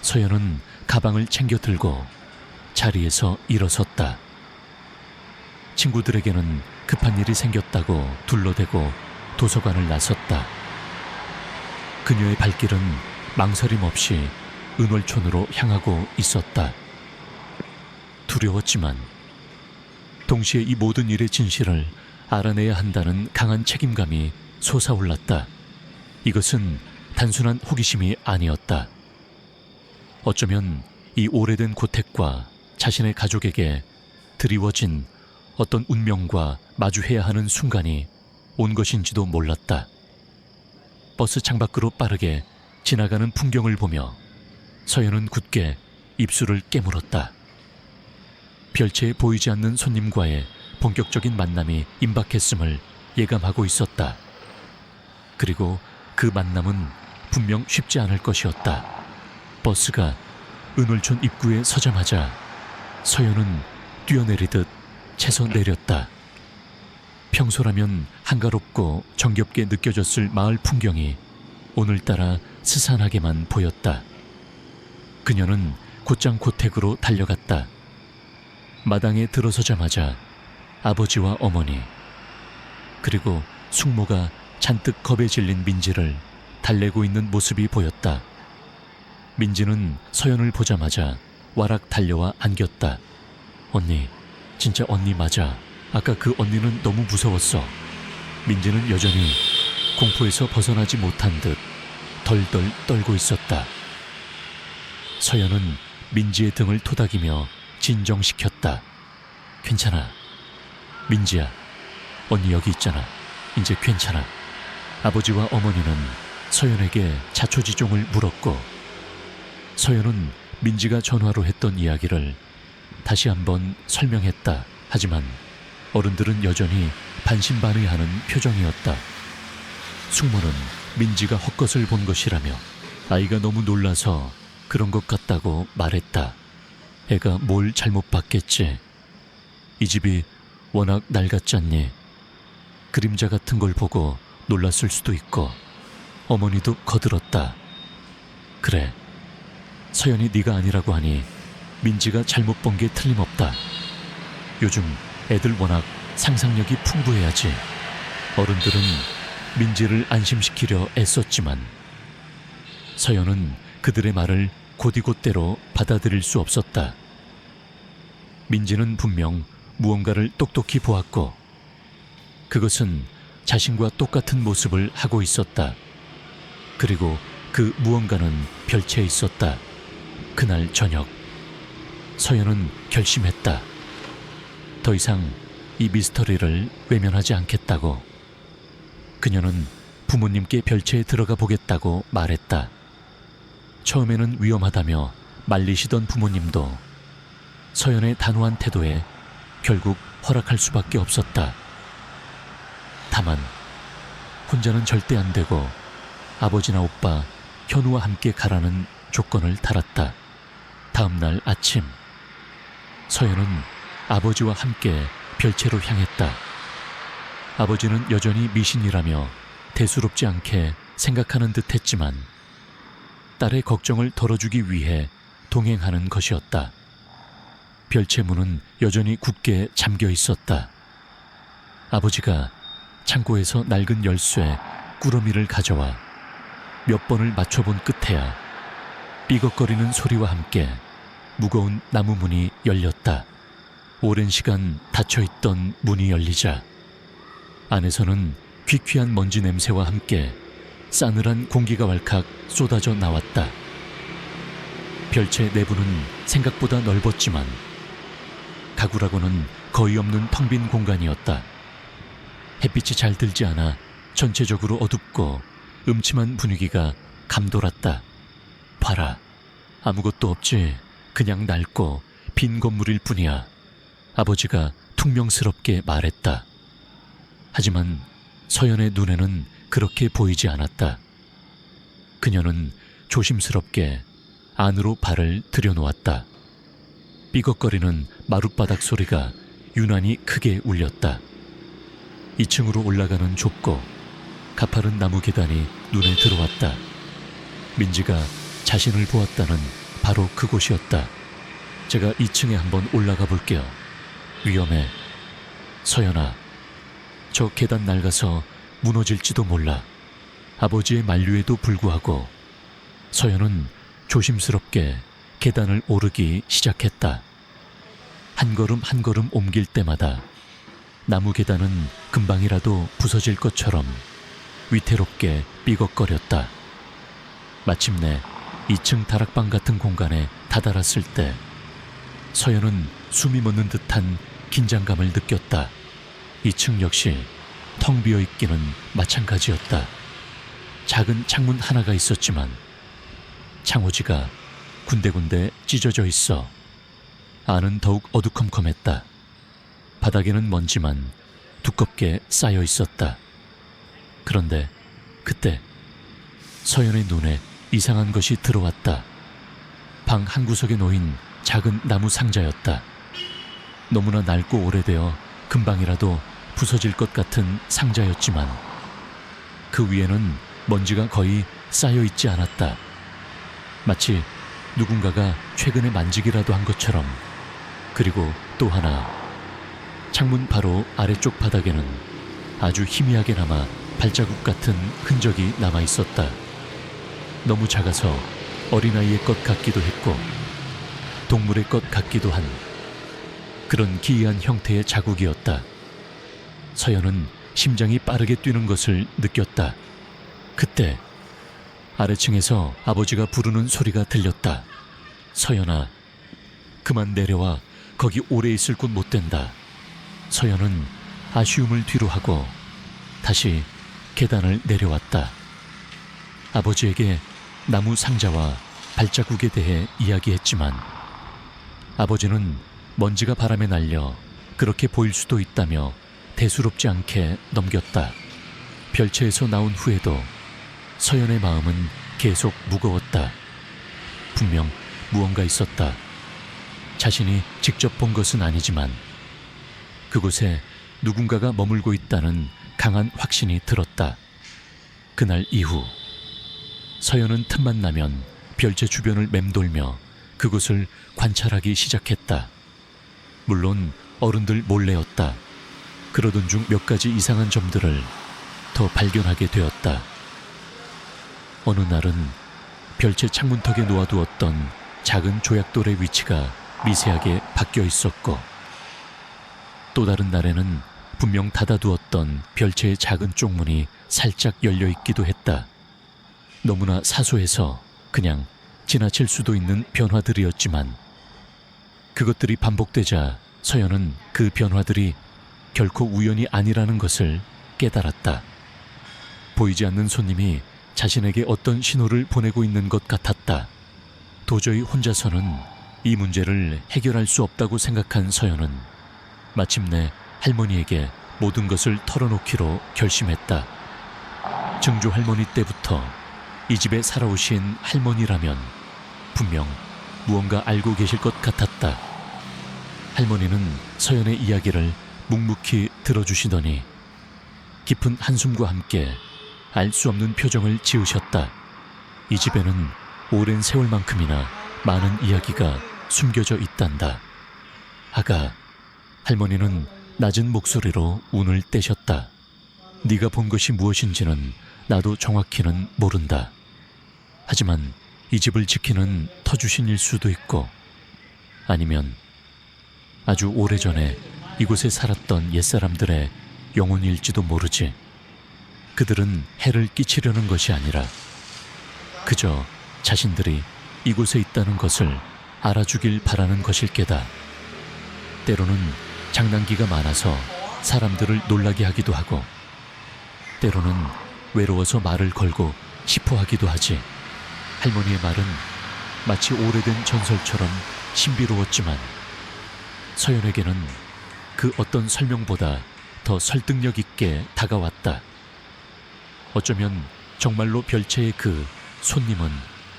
서연은 가방을 챙겨 들고 자리에서 일어섰다. 친구들에게는 급한 일이 생겼다고 둘러대고 도서관을 나섰다. 그녀의 발길은 망설임 없이 은월촌으로 향하고 있었다. 두려웠지만 동시에 이 모든 일의 진실을 알아내야 한다는 강한 책임감이 솟아올랐다. 이것은 단순한 호기심이 아니었다. 어쩌면 이 오래된 고택과 자신의 가족에게 드리워진 어떤 운명과 마주해야 하는 순간이 온 것인지도 몰랐다. 버스 창밖으로 빠르게 지나가는 풍경을 보며 서연은 굳게 입술을 깨물었다. 별채에 보이지 않는 손님과의 본격적인 만남이 임박했음을 예감하고 있었다. 그리고 그 만남은 분명 쉽지 않을 것이었다. 버스가 은월촌 입구에 서자마자 서연은 뛰어내리듯 채서 내렸다. 평소라면 한가롭고 정겹게 느껴졌을 마을 풍경이 오늘따라 스산하게만 보였다. 그녀는 곧장 고택으로 달려갔다. 마당에 들어서자마자 아버지와 어머니, 그리고 숙모가 잔뜩 겁에 질린 민지를 달래고 있는 모습이 보였다. 민지는 서연을 보자마자 와락 달려와 안겼다. 언니, 진짜 언니 맞아. 아까 그 언니는 너무 무서웠어. 민지는 여전히 공포에서 벗어나지 못한 듯 덜덜 떨고 있었다. 서연은 민지의 등을 토닥이며 진정시켰다. 괜찮아. 민지야, 언니 여기 있잖아. 이제 괜찮아. 아버지와 어머니는 서연에게 자초지종을 물었고 서연은 민지가 전화로 했던 이야기를 다시 한번 설명했다. 하지만 어른들은 여전히 반신반의하는 표정이었다. 숙모는 민지가 헛것을 본 것이라며 아이가 너무 놀라서 그런 것 같다고 말했다. 애가 뭘 잘못 봤겠지. 이 집이 워낙 낡았잖니. 그림자 같은 걸 보고 놀랐을 수도 있고. 어머니도 거들었다. 그래, 서연이 네가 아니라고 하니 민지가 잘못 본 게 틀림없다. 요즘 애들 워낙 상상력이 풍부해야지. 어른들은 민지를 안심시키려 애썼지만 서연은 그들의 말을 곧이곧대로 받아들일 수 없었다. 민지는 분명 무언가를 똑똑히 보았고 그것은 자신과 똑같은 모습을 하고 있었다. 그리고 그 무언가는 별채에 있었다. 그날 저녁 서연은 결심했다. 더 이상 이 미스터리를 외면하지 않겠다고. 그녀는 부모님께 별채에 들어가 보겠다고 말했다. 처음에는 위험하다며 말리시던 부모님도 서연의 단호한 태도에 결국 허락할 수밖에 없었다. 다만 혼자는 절대 안 되고 아버지나 오빠, 현우와 함께 가라는 조건을 달았다. 다음 날 아침 서연은 아버지와 함께 별채로 향했다. 아버지는 여전히 미신이라며 대수롭지 않게 생각하는 듯 했지만 딸의 걱정을 덜어주기 위해 동행하는 것이었다. 별채 문은 여전히 굳게 잠겨 있었다. 아버지가 창고에서 낡은 열쇠 꾸러미를 가져와 몇 번을 맞춰본 끝에야 삐걱거리는 소리와 함께 무거운 나무 문이 열렸다. 오랜 시간 닫혀있던 문이 열리자 안에서는 귀퀴한 먼지 냄새와 함께 싸늘한 공기가 왈칵 쏟아져 나왔다. 별채 내부는 생각보다 넓었지만 가구라고는 거의 없는 텅 빈 공간이었다. 햇빛이 잘 들지 않아 전체적으로 어둡고 음침한 분위기가 감돌았다. 봐라, 아무것도 없지. 그냥 낡고 빈 건물일 뿐이야. 아버지가 퉁명스럽게 말했다. 하지만 서연의 눈에는 그렇게 보이지 않았다. 그녀는 조심스럽게 안으로 발을 들여놓았다. 삐걱거리는 마룻바닥 소리가 유난히 크게 울렸다. 2층으로 올라가는 좁고 가파른 나무 계단이 눈에 들어왔다. 민지가 자신을 보았다는 바로 그곳이었다. 제가 2층에 한번 올라가 볼게요. 위험해. 서연아, 저 계단 낡아서 무너질지도 몰라. 아버지의 만류에도 불구하고 서연은 조심스럽게 계단을 오르기 시작했다. 한 걸음 한 걸음 옮길 때마다 나무 계단은 금방이라도 부서질 것처럼 위태롭게 삐걱거렸다. 마침내 2층 다락방 같은 공간에 다다랐을 때 서연은 숨이 멎는 듯한 긴장감을 느꼈다. 2층 역시 텅 비어 있기는 마찬가지였다. 작은 창문 하나가 있었지만 창호지가 군데군데 찢어져 있어 안은 더욱 어두컴컴했다. 바닥에는 먼지만 두껍게 쌓여 있었다. 그런데 그때 서연의 눈에 이상한 것이 들어왔다. 방 한구석에 놓인 작은 나무 상자였다. 너무나 낡고 오래되어 금방이라도 부서질 것 같은 상자였지만 그 위에는 먼지가 거의 쌓여 있지 않았다. 마치 누군가가 최근에 만지기라도 한 것처럼. 그리고 또 하나, 창문 바로 아래쪽 바닥에는 아주 희미하게나마 발자국 같은 흔적이 남아 있었다. 너무 작아서 어린아이의 것 같기도 했고 동물의 것 같기도 한 그런 기이한 형태의 자국이었다. 서연은 심장이 빠르게 뛰는 것을 느꼈다. 그때 아래층에서 아버지가 부르는 소리가 들렸다. 서연아, 그만 내려와. 거기 오래 있을 곳 못 된다. 서연은 아쉬움을 뒤로 하고 다시 계단을 내려왔다. 아버지에게 나무 상자와 발자국에 대해 이야기했지만 아버지는 먼지가 바람에 날려 그렇게 보일 수도 있다며 대수롭지 않게 넘겼다. 별채에서 나온 후에도 서연의 마음은 계속 무거웠다. 분명 무언가 있었다. 자신이 직접 본 것은 아니지만 그곳에 누군가가 머물고 있다는 강한 확신이 들었다. 그날 이후 서연은 틈만 나면 별채 주변을 맴돌며 그곳을 관찰하기 시작했다. 물론 어른들 몰래였다. 그러던 중 몇 가지 이상한 점들을 더 발견하게 되었다. 어느 날은 별채 창문턱에 놓아두었던 작은 조약돌의 위치가 미세하게 바뀌어 있었고 또 다른 날에는 분명 닫아두었던 별채의 작은 쪽문이 살짝 열려 있기도 했다. 너무나 사소해서 그냥 지나칠 수도 있는 변화들이었지만 그것들이 반복되자 서연은 그 변화들이 결코 우연이 아니라는 것을 깨달았다. 보이지 않는 손님이 자신에게 어떤 신호를 보내고 있는 것 같았다. 도저히 혼자서는 이 문제를 해결할 수 없다고 생각한 서연은 마침내 할머니에게 모든 것을 털어놓기로 결심했다. 증조 할머니 때부터 이 집에 살아오신 할머니라면 분명 무언가 알고 계실 것 같았다. 할머니는 서연의 이야기를 묵묵히 들어주시더니 깊은 한숨과 함께 알 수 없는 표정을 지으셨다. 이 집에는 오랜 세월만큼이나 많은 이야기가 숨겨져 있단다. 아가, 할머니는 낮은 목소리로 운을 떼셨다. 네가 본 것이 무엇인지는 나도 정확히는 모른다. 하지만 이 집을 지키는 터주신일 수도 있고 아니면 아주 오래전에 이곳에 살았던 옛사람들의 영혼일지도 모르지. 그들은 해를 끼치려는 것이 아니라 그저 자신들이 이곳에 있다는 것을 알아주길 바라는 것일 게다. 때로는 장난기가 많아서 사람들을 놀라게 하기도 하고 때로는 외로워서 말을 걸고 싶어 하기도 하지. 할머니의 말은 마치 오래된 전설처럼 신비로웠지만 서연에게는 그 어떤 설명보다 더 설득력 있게 다가왔다. 어쩌면 정말로 별채의 그 손님은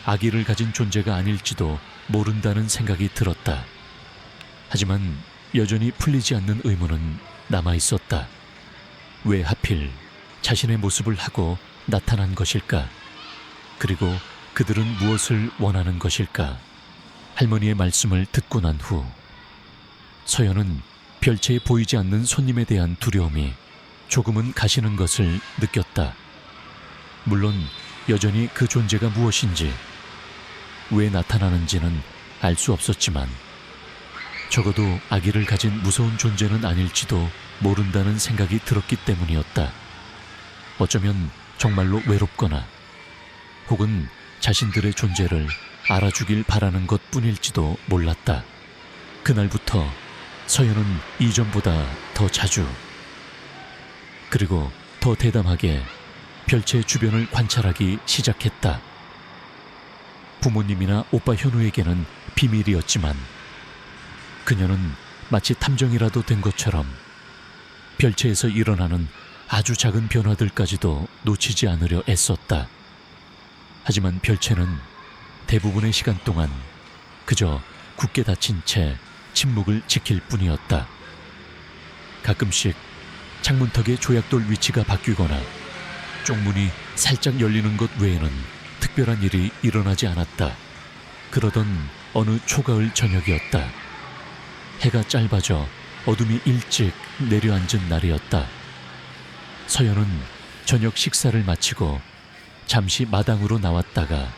아기를 가진 존재가 아닐지도 모른다는 생각이 들었다. 하지만 여전히 풀리지 않는 의문은 남아 있었다. 왜 하필 자신의 모습을 하고 나타난 것일까? 그리고 그들은 무엇을 원하는 것일까? 할머니의 말씀을 듣고 난 후 서연은 별채에 보이지 않는 손님에 대한 두려움이 조금은 가시는 것을 느꼈다. 물론 여전히 그 존재가 무엇인지, 왜 나타나는지는 알 수 없었지만 적어도 아기를 가진 무서운 존재는 아닐지도 모른다는 생각이 들었기 때문이었다. 어쩌면 정말로 외롭거나 혹은 자신들의 존재를 알아주길 바라는 것 뿐일지도 몰랐다. 그날부터 서연은 이전보다 더 자주, 그리고 더 대담하게 별채 주변을 관찰하기 시작했다. 부모님이나 오빠 현우에게는 비밀이었지만 그녀는 마치 탐정이라도 된 것처럼 별채에서 일어나는 아주 작은 변화들까지도 놓치지 않으려 애썼다. 하지만 별채는 대부분의 시간 동안 그저 굳게 닫힌 채 침묵을 지킬 뿐이었다. 가끔씩 창문턱의 조약돌 위치가 바뀌거나 쪽문이 살짝 열리는 것 외에는 특별한 일이 일어나지 않았다. 그러던 어느 초가을 저녁이었다. 해가 짧아져 어둠이 일찍 내려앉은 날이었다. 서연은 저녁 식사를 마치고 잠시 마당으로 나왔다가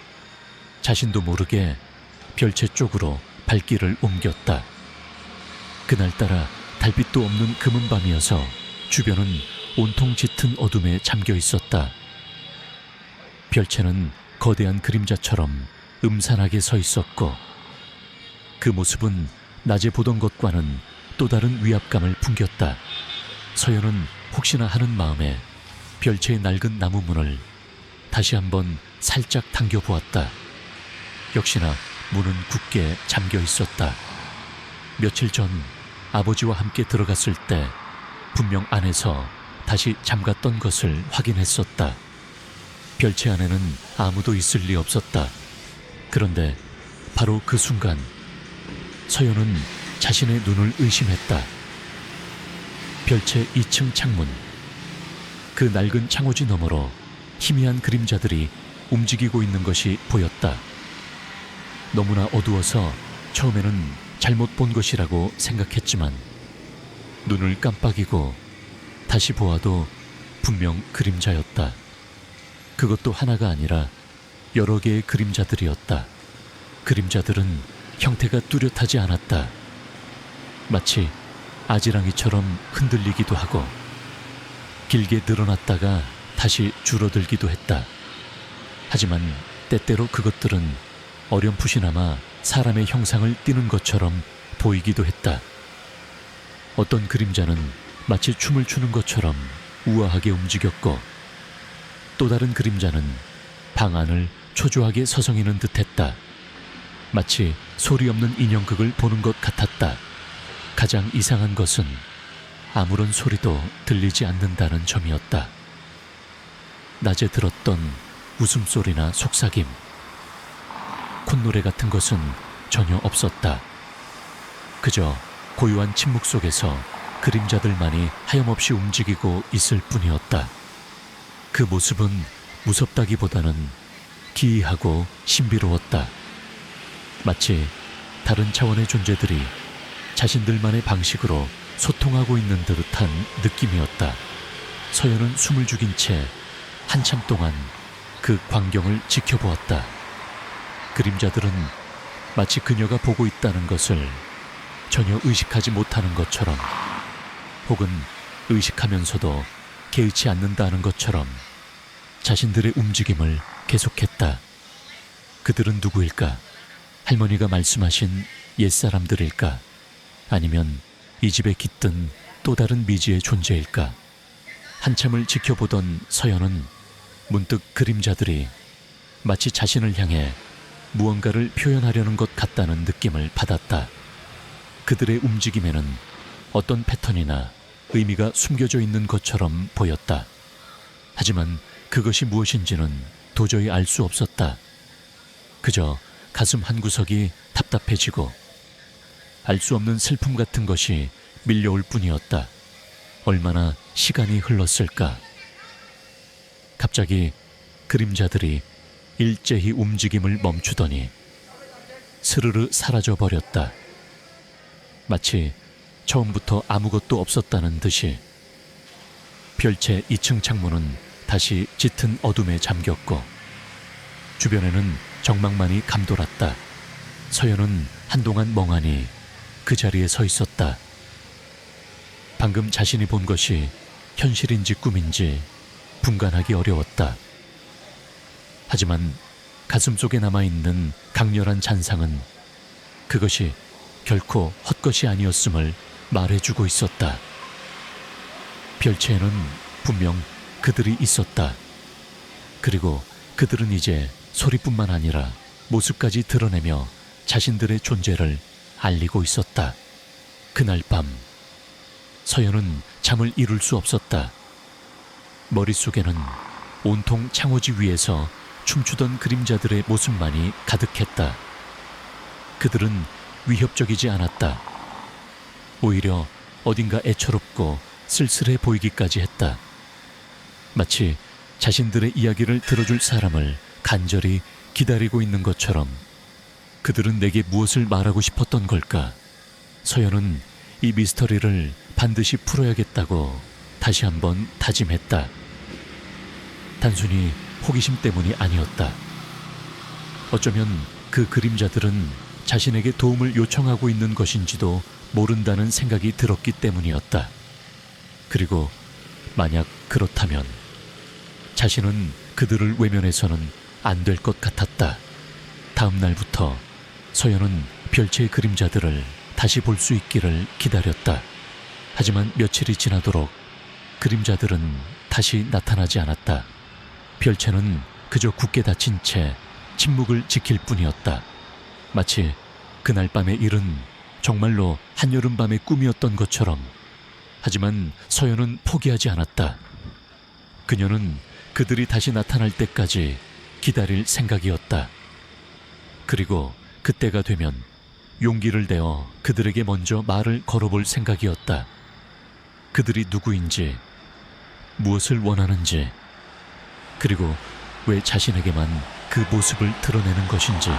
자신도 모르게 별채 쪽으로 발길을 옮겼다. 그날따라 달빛도 없는 금은 밤이어서 주변은 온통 짙은 어둠에 잠겨 있었다. 별채는 거대한 그림자처럼 음산하게 서 있었고 그 모습은 낮에 보던 것과는 또 다른 위압감을 풍겼다. 서연은 혹시나 하는 마음에 별채의 낡은 나무 문을 다시 한번 살짝 당겨보았다. 역시나 문은 굳게 잠겨 있었다. 며칠 전 아버지와 함께 들어갔을 때 분명 안에서 다시 잠갔던 것을 확인했었다. 별채 안에는 아무도 있을 리 없었다. 그런데 바로 그 순간 서연은 자신의 눈을 의심했다. 별채 2층 창문, 그 낡은 창호지 너머로 희미한 그림자들이 움직이고 있는 것이 보였다. 너무나 어두워서 처음에는 잘못 본 것이라고 생각했지만 눈을 깜빡이고 다시 보아도 분명 그림자였다. 그것도 하나가 아니라 여러 개의 그림자들이었다. 그림자들은 형태가 뚜렷하지 않았다. 마치 아지랑이처럼 흔들리기도 하고 길게 늘어났다가 다시 줄어들기도 했다. 하지만 때때로 그것들은 어렴풋이나마 사람의 형상을 띠는 것처럼 보이기도 했다. 어떤 그림자는 마치 춤을 추는 것처럼 우아하게 움직였고 또 다른 그림자는 방 안을 초조하게 서성이는 듯했다. 마치 소리 없는 인형극을 보는 것 같았다. 가장 이상한 것은 아무런 소리도 들리지 않는다는 점이었다. 낮에 들었던 웃음소리나 속삭임, 콧노래 같은 것은 전혀 없었다. 그저 고요한 침묵 속에서 그림자들만이 하염없이 움직이고 있을 뿐이었다. 그 모습은 무섭다기보다는 기이하고 신비로웠다. 마치 다른 차원의 존재들이 자신들만의 방식으로 소통하고 있는 듯한 느낌이었다. 서연은 숨을 죽인 채 한참 동안 그 광경을 지켜보았다. 그림자들은 마치 그녀가 보고 있다는 것을 전혀 의식하지 못하는 것처럼, 혹은 의식하면서도 개의치 않는다는 것처럼 자신들의 움직임을 계속했다. 그들은 누구일까? 할머니가 말씀하신 옛사람들일까? 아니면 이 집에 깃든 또 다른 미지의 존재일까? 한참을 지켜보던 서연은 문득 그림자들이 마치 자신을 향해 무언가를 표현하려는 것 같다는 느낌을 받았다. 그들의 움직임에는 어떤 패턴이나 의미가 숨겨져 있는 것처럼 보였다. 하지만 그것이 무엇인지는 도저히 알 수 없었다. 그저 가슴 한구석이 답답해지고 알 수 없는 슬픔 같은 것이 밀려올 뿐이었다. 얼마나 시간이 흘렀을까. 갑자기 그림자들이 일제히 움직임을 멈추더니 스르르 사라져 버렸다. 마치 처음부터 아무것도 없었다는 듯이. 별채 2층 창문은 다시 짙은 어둠에 잠겼고 주변에는 정막만이 감돌았다. 서연은 한동안 멍하니 그 자리에 서 있었다. 방금 자신이 본 것이 현실인지 꿈인지 분간하기 어려웠다. 하지만 가슴속에 남아있는 강렬한 잔상은 그것이 결코 헛것이 아니었음을 말해주고 있었다. 별채에는 분명 그들이 있었다. 그리고 그들은 이제 소리뿐만 아니라 모습까지 드러내며 자신들의 존재를 알리고 있었다. 그날 밤 서연은 잠을 이룰 수 없었다. 머릿속에는 온통 창호지 위에서 춤추던 그림자들의 모습만이 가득했다. 그들은 위협적이지 않았다. 오히려 어딘가 애처롭고 쓸쓸해 보이기까지 했다. 마치 자신들의 이야기를 들어줄 사람을 간절히 기다리고 있는 것처럼. 그들은 내게 무엇을 말하고 싶었던 걸까? 서연은 이 미스터리를 반드시 풀어야겠다고 다시 한번 다짐했다. 단순히 호기심 때문이 아니었다. 어쩌면 그 그림자들은 자신에게 도움을 요청하고 있는 것인지도 모른다는 생각이 들었기 때문이었다. 그리고 만약 그렇다면 자신은 그들을 외면해서는 안 될 것 같았다. 다음 날부터 서연은 별채의 그림자들을 다시 볼 수 있기를 기다렸다. 하지만 며칠이 지나도록 그림자들은 다시 나타나지 않았다. 별채는 그저 굳게 닫힌 채 침묵을 지킬 뿐이었다. 마치 그날 밤의 일은 정말로 한여름밤의 꿈이었던 것처럼. 하지만 서연은 포기하지 않았다. 그녀는 그들이 다시 나타날 때까지 기다릴 생각이었다. 그리고 그때가 되면 용기를 내어 그들에게 먼저 말을 걸어볼 생각이었다. 그들이 누구인지, 무엇을 원하는지, 그리고 왜 자신에게만 그 모습을 드러내는 것인지.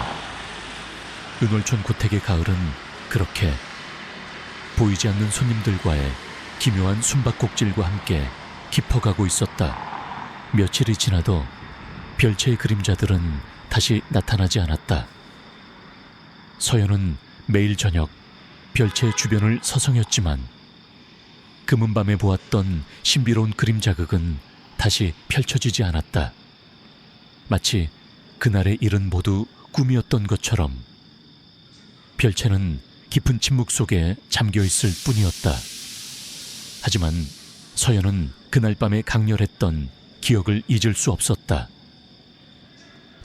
은월촌 고택의 가을은 그렇게 보이지 않는 손님들과의 기묘한 숨바꼭질과 함께 깊어가고 있었다. 며칠이 지나도 별채의 그림자들은 다시 나타나지 않았다. 서연은 매일 저녁 별채의 주변을 서성였지만 금은밤에 보았던 신비로운 그림 자극은 다시 펼쳐지지 않았다. 마치 그날의 일은 모두 꿈이었던 것처럼. 별채는 깊은 침묵 속에 잠겨있을 뿐이었다. 하지만 서연은 그날 밤에 강렬했던 기억을 잊을 수 없었다.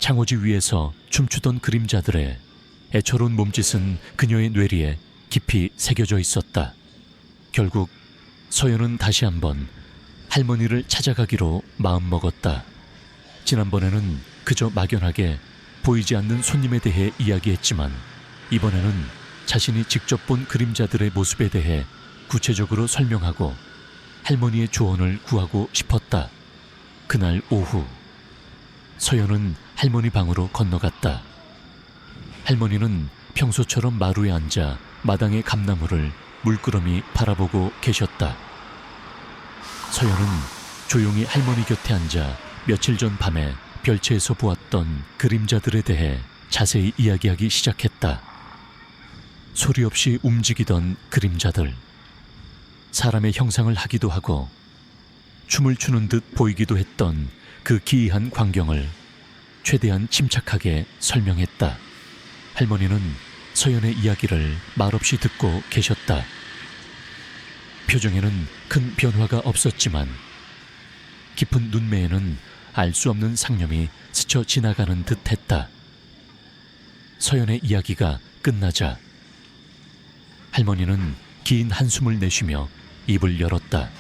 창호지 위에서 춤추던 그림자들의 애처로운 몸짓은 그녀의 뇌리에 깊이 새겨져 있었다. 결국 서연은 다시 한번 할머니를 찾아가기로 마음먹었다. 지난번에는 그저 막연하게 보이지 않는 손님에 대해 이야기했지만 이번에는 자신이 직접 본 그림자들의 모습에 대해 구체적으로 설명하고 할머니의 조언을 구하고 싶었다. 그날 오후 서연은 할머니 방으로 건너갔다. 할머니는 평소처럼 마루에 앉아 마당의 감나무를 물끄러미 바라보고 계셨다. 서연은 조용히 할머니 곁에 앉아 며칠 전 밤에 별채에서 보았던 그림자들에 대해 자세히 이야기하기 시작했다. 소리 없이 움직이던 그림자들, 사람의 형상을 하기도 하고 춤을 추는 듯 보이기도 했던 그 기이한 광경을 최대한 침착하게 설명했다. 할머니는 서연의 이야기를 말없이 듣고 계셨다. 표정에는 큰 변화가 없었지만 깊은 눈매에는 알 수 없는 상념이 스쳐 지나가는 듯 했다. 서연의 이야기가 끝나자 할머니는 긴 한숨을 내쉬며 입을 열었다.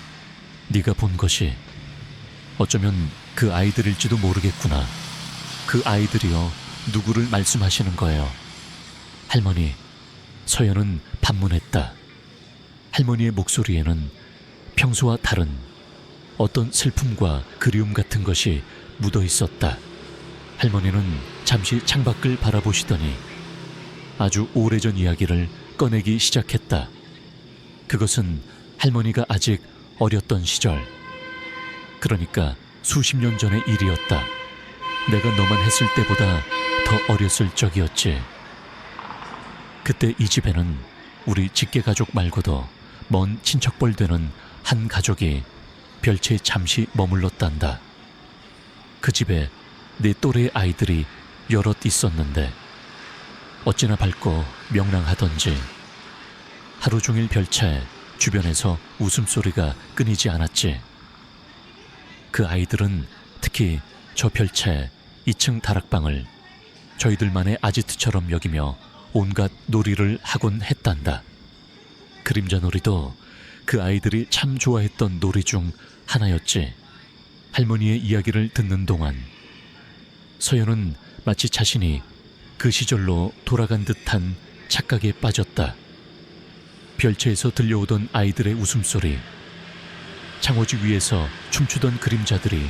네가 본 것이 어쩌면 그 아이들일지도 모르겠구나. 그 아이들이여 누구를 말씀하시는 거예요? 할머니, 서연은 반문했다. 할머니의 목소리에는 평소와 다른 어떤 슬픔과 그리움 같은 것이 묻어 있었다. 할머니는 잠시 창밖을 바라보시더니 아주 오래전 이야기를 꺼내기 시작했다. 그것은 할머니가 아직 어렸던 시절, 그러니까 수십 년 전의 일이었다. 내가 너만 했을 때보다 더 어렸을 적이었지. 그때 이 집에는 우리 직계 가족 말고도 먼 친척벌 되는 한 가족이 별채 잠시 머물렀단다. 그 집에 내 또래의 아이들이 여럿 있었는데 어찌나 밝고 명랑하던지 하루 종일 별채 주변에서 웃음소리가 끊이지 않았지. 그 아이들은 특히 저 별채 2층 다락방을 저희들만의 아지트처럼 여기며 온갖 놀이를 하곤 했단다. 그림자 놀이도 그 아이들이 참 좋아했던 놀이 중 하나였지. 할머니의 이야기를 듣는 동안 서연은 마치 자신이 그 시절로 돌아간 듯한 착각에 빠졌다. 별채에서 들려오던 아이들의 웃음소리, 창호지 위에서 춤추던 그림자들이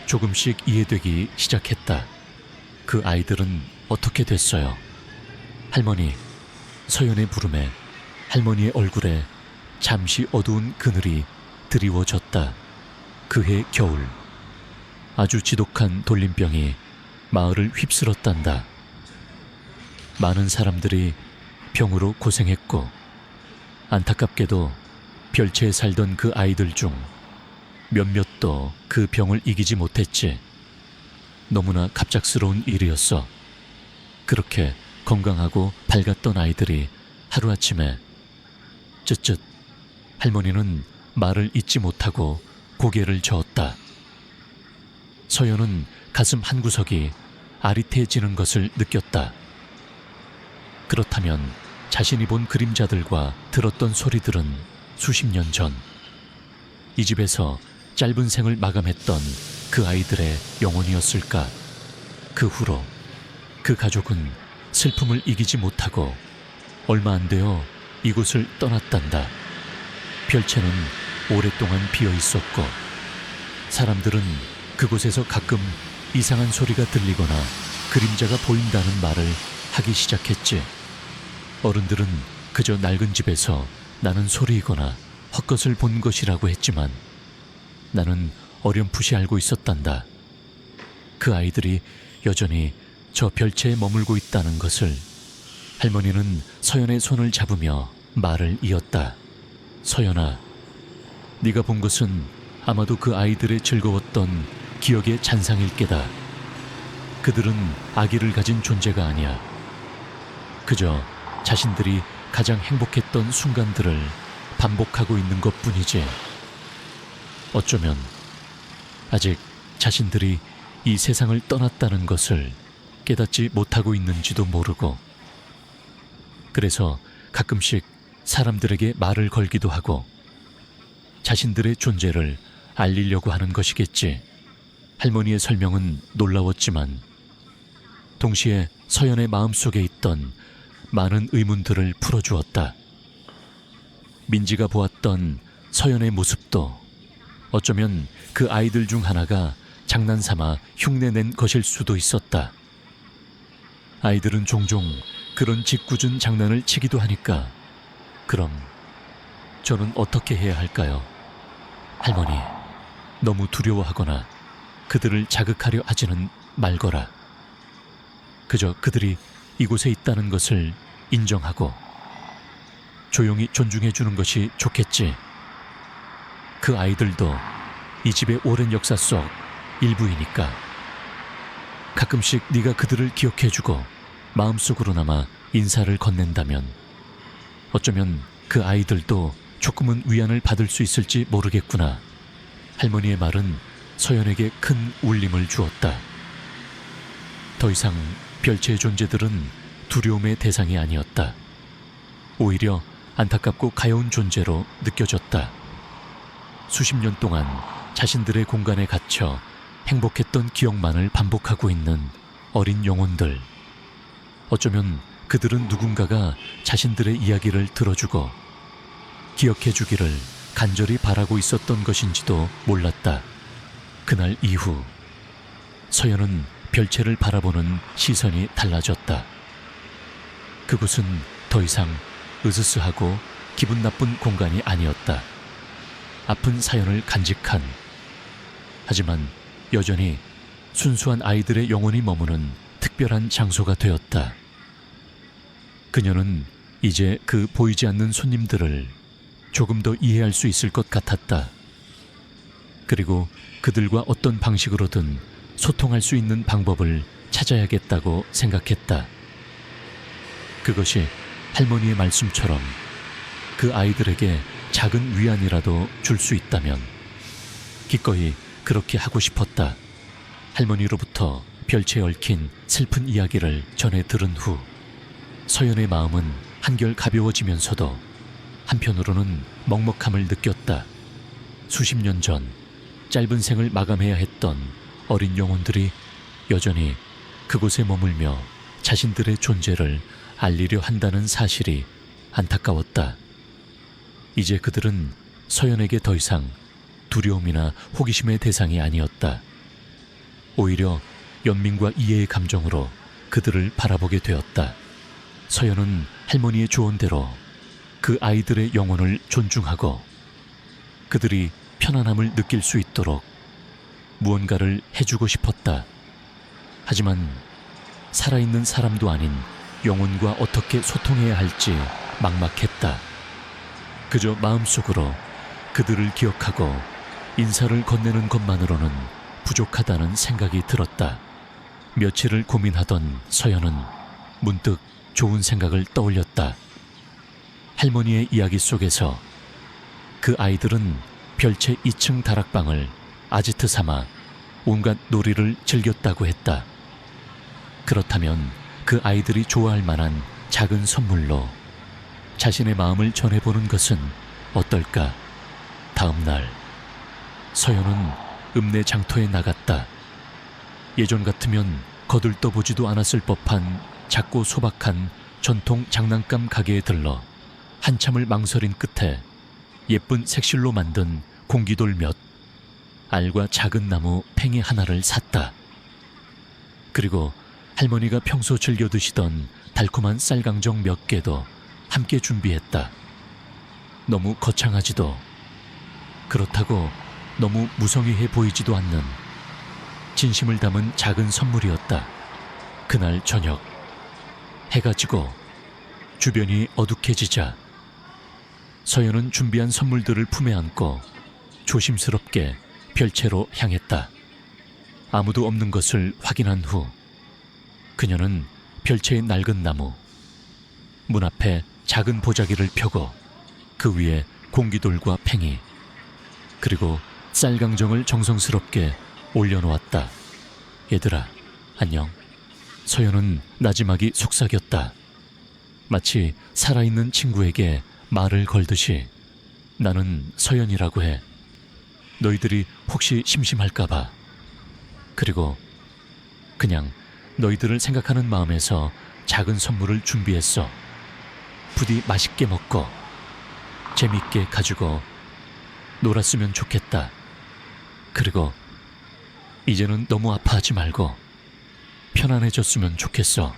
조금씩 이해되기 시작했다. 그 아이들은 어떻게 됐어요? 할머니, 서연의 부름에 할머니의 얼굴에 잠시 어두운 그늘이 드리워졌다. 그해 겨울, 아주 지독한 돌림병이 마을을 휩쓸었단다. 많은 사람들이 병으로 고생했고 안타깝게도 별채에 살던 그 아이들 중 몇몇도 그 병을 이기지 못했지. 너무나 갑작스러운 일이었어. 그렇게 건강하고 밝았던 아이들이 하루아침에 쯧쯧. 할머니는 말을 잇지 못하고 고개를 저었다. 서연은 가슴 한구석이 아릿해지는 것을 느꼈다. 그렇다면 자신이 본 그림자들과 들었던 소리들은 수십 년 전 이 집에서 짧은 생을 마감했던 그 아이들의 영혼이었을까? 그 후로 그 가족은 슬픔을 이기지 못하고 얼마 안 되어 이곳을 떠났단다. 별채는 오랫동안 비어 있었고 사람들은 그곳에서 가끔 이상한 소리가 들리거나 그림자가 보인다는 말을 하기 시작했지. 어른들은 그저 낡은 집에서 나는 소리이거나 헛것을 본 것이라고 했지만 나는 어렴풋이 알고 있었단다. 그 아이들이 여전히 저 별채에 머물고 있다는 것을. 할머니는 서연의 손을 잡으며 말을 이었다. 서연아, 네가 본 것은 아마도 그 아이들의 즐거웠던 기억의 잔상일 게다. 그들은 아기를 가진 존재가 아니야. 그저 자신들이 가장 행복했던 순간들을 반복하고 있는 것뿐이지. 어쩌면 아직 자신들이 이 세상을 떠났다는 것을 깨닫지 못하고 있는지도 모르고, 그래서 가끔씩 사람들에게 말을 걸기도 하고 자신들의 존재를 알리려고 하는 것이겠지. 할머니의 설명은 놀라웠지만 동시에 서연의 마음속에 있던 많은 의문들을 풀어주었다. 민지가 보았던 서연의 모습도 어쩌면 그 아이들 중 하나가 장난삼아 흉내낸 것일 수도 있었다. 아이들은 종종 그런 짓궂은 장난을 치기도 하니까 그럼 저는 어떻게 해야 할까요? 할머니, 너무 두려워하거나 그들을 자극하려 하지는 말거라. 그저 그들이 이곳에 있다는 것을 인정하고 조용히 존중해 주는 것이 좋겠지. 그 아이들도 이 집의 오랜 역사 속 일부이니까. 가끔씩 네가 그들을 기억해주고 마음속으로나마 인사를 건넨다면 어쩌면 그 아이들도 조금은 위안을 받을 수 있을지 모르겠구나. 할머니의 말은 서연에게 큰 울림을 주었다. 더 이상 별채의 존재들은 두려움의 대상이 아니었다. 오히려 안타깝고 가여운 존재로 느껴졌다. 수십 년 동안 자신들의 공간에 갇혀 행복했던 기억만을 반복하고 있는 어린 영혼들. 어쩌면 그들은 누군가가 자신들의 이야기를 들어주고 기억해주기를 간절히 바라고 있었던 것인지도 몰랐다. 그날 이후 서연은 별채를 바라보는 시선이 달라졌다. 그곳은 더 이상 으스스하고 기분 나쁜 공간이 아니었다. 아픈 사연을 간직한, 하지만 여전히 순수한 아이들의 영혼이 머무는 특별한 장소가 되었다. 그녀는 이제 그 보이지 않는 손님들을 조금 더 이해할 수 있을 것 같았다. 그리고 그들과 어떤 방식으로든 소통할 수 있는 방법을 찾아야겠다고 생각했다. 그것이 할머니의 말씀처럼 그 아이들에게 작은 위안이라도 줄 수 있다면 기꺼이 그렇게 하고 싶었다. 할머니로부터 별채에 얽힌 슬픈 이야기를 전해 들은 후 서연의 마음은 한결 가벼워지면서도 한편으로는 먹먹함을 느꼈다. 수십 년 전 짧은 생을 마감해야 했던 어린 영혼들이 여전히 그곳에 머물며 자신들의 존재를 알리려 한다는 사실이 안타까웠다. 이제 그들은 서연에게 더 이상 두려움이나 호기심의 대상이 아니었다. 오히려 연민과 이해의 감정으로 그들을 바라보게 되었다. 서연은 할머니의 조언대로 그 아이들의 영혼을 존중하고 그들이 편안함을 느낄 수 있도록 무언가를 해주고 싶었다. 하지만 살아있는 사람도 아닌 영혼과 어떻게 소통해야 할지 막막했다. 그저 마음속으로 그들을 기억하고 인사를 건네는 것만으로는 부족하다는 생각이 들었다. 며칠을 고민하던 서연은 문득 좋은 생각을 떠올렸다. 할머니의 이야기 속에서 그 아이들은 별채 2층 다락방을 아지트 삼아 온갖 놀이를 즐겼다고 했다. 그렇다면 그 아이들이 좋아할 만한 작은 선물로 자신의 마음을 전해보는 것은 어떨까? 다음 날 서연은 읍내 장터에 나갔다. 예전 같으면 거들떠보지도 않았을 법한 작고 소박한 전통 장난감 가게에 들러 한참을 망설인 끝에 예쁜 색실로 만든 공기돌 몇, 알과 작은 나무 팽이 하나를 샀다. 그리고 할머니가 평소 즐겨 드시던 달콤한 쌀강정 몇 개도 함께 준비했다. 너무 거창하지도 그렇다고 너무 무성의해 보이지도 않는 진심을 담은 작은 선물이었다. 그날 저녁 해가 지고 주변이 어둑해지자 서연은 준비한 선물들을 품에 안고 조심스럽게 별채로 향했다. 아무도 없는 것을 확인한 후 그녀는 별채의 낡은 나무, 문 앞에 작은 보자기를 펴고 그 위에 공기돌과 팽이, 그리고 쌀강정을 정성스럽게 올려놓았다. 얘들아, 안녕. 서연은 나지막이 속삭였다. 마치 살아있는 친구에게 말을 걸듯이. 나는 서연이라고 해. 너희들이 혹시 심심할까봐. 그리고 그냥 너희들을 생각하는 마음에서 작은 선물을 준비했어. 부디 맛있게 먹고 재밌게 가지고 놀았으면 좋겠다. 그리고 이제는 너무 아파하지 말고 편안해졌으면 좋겠어.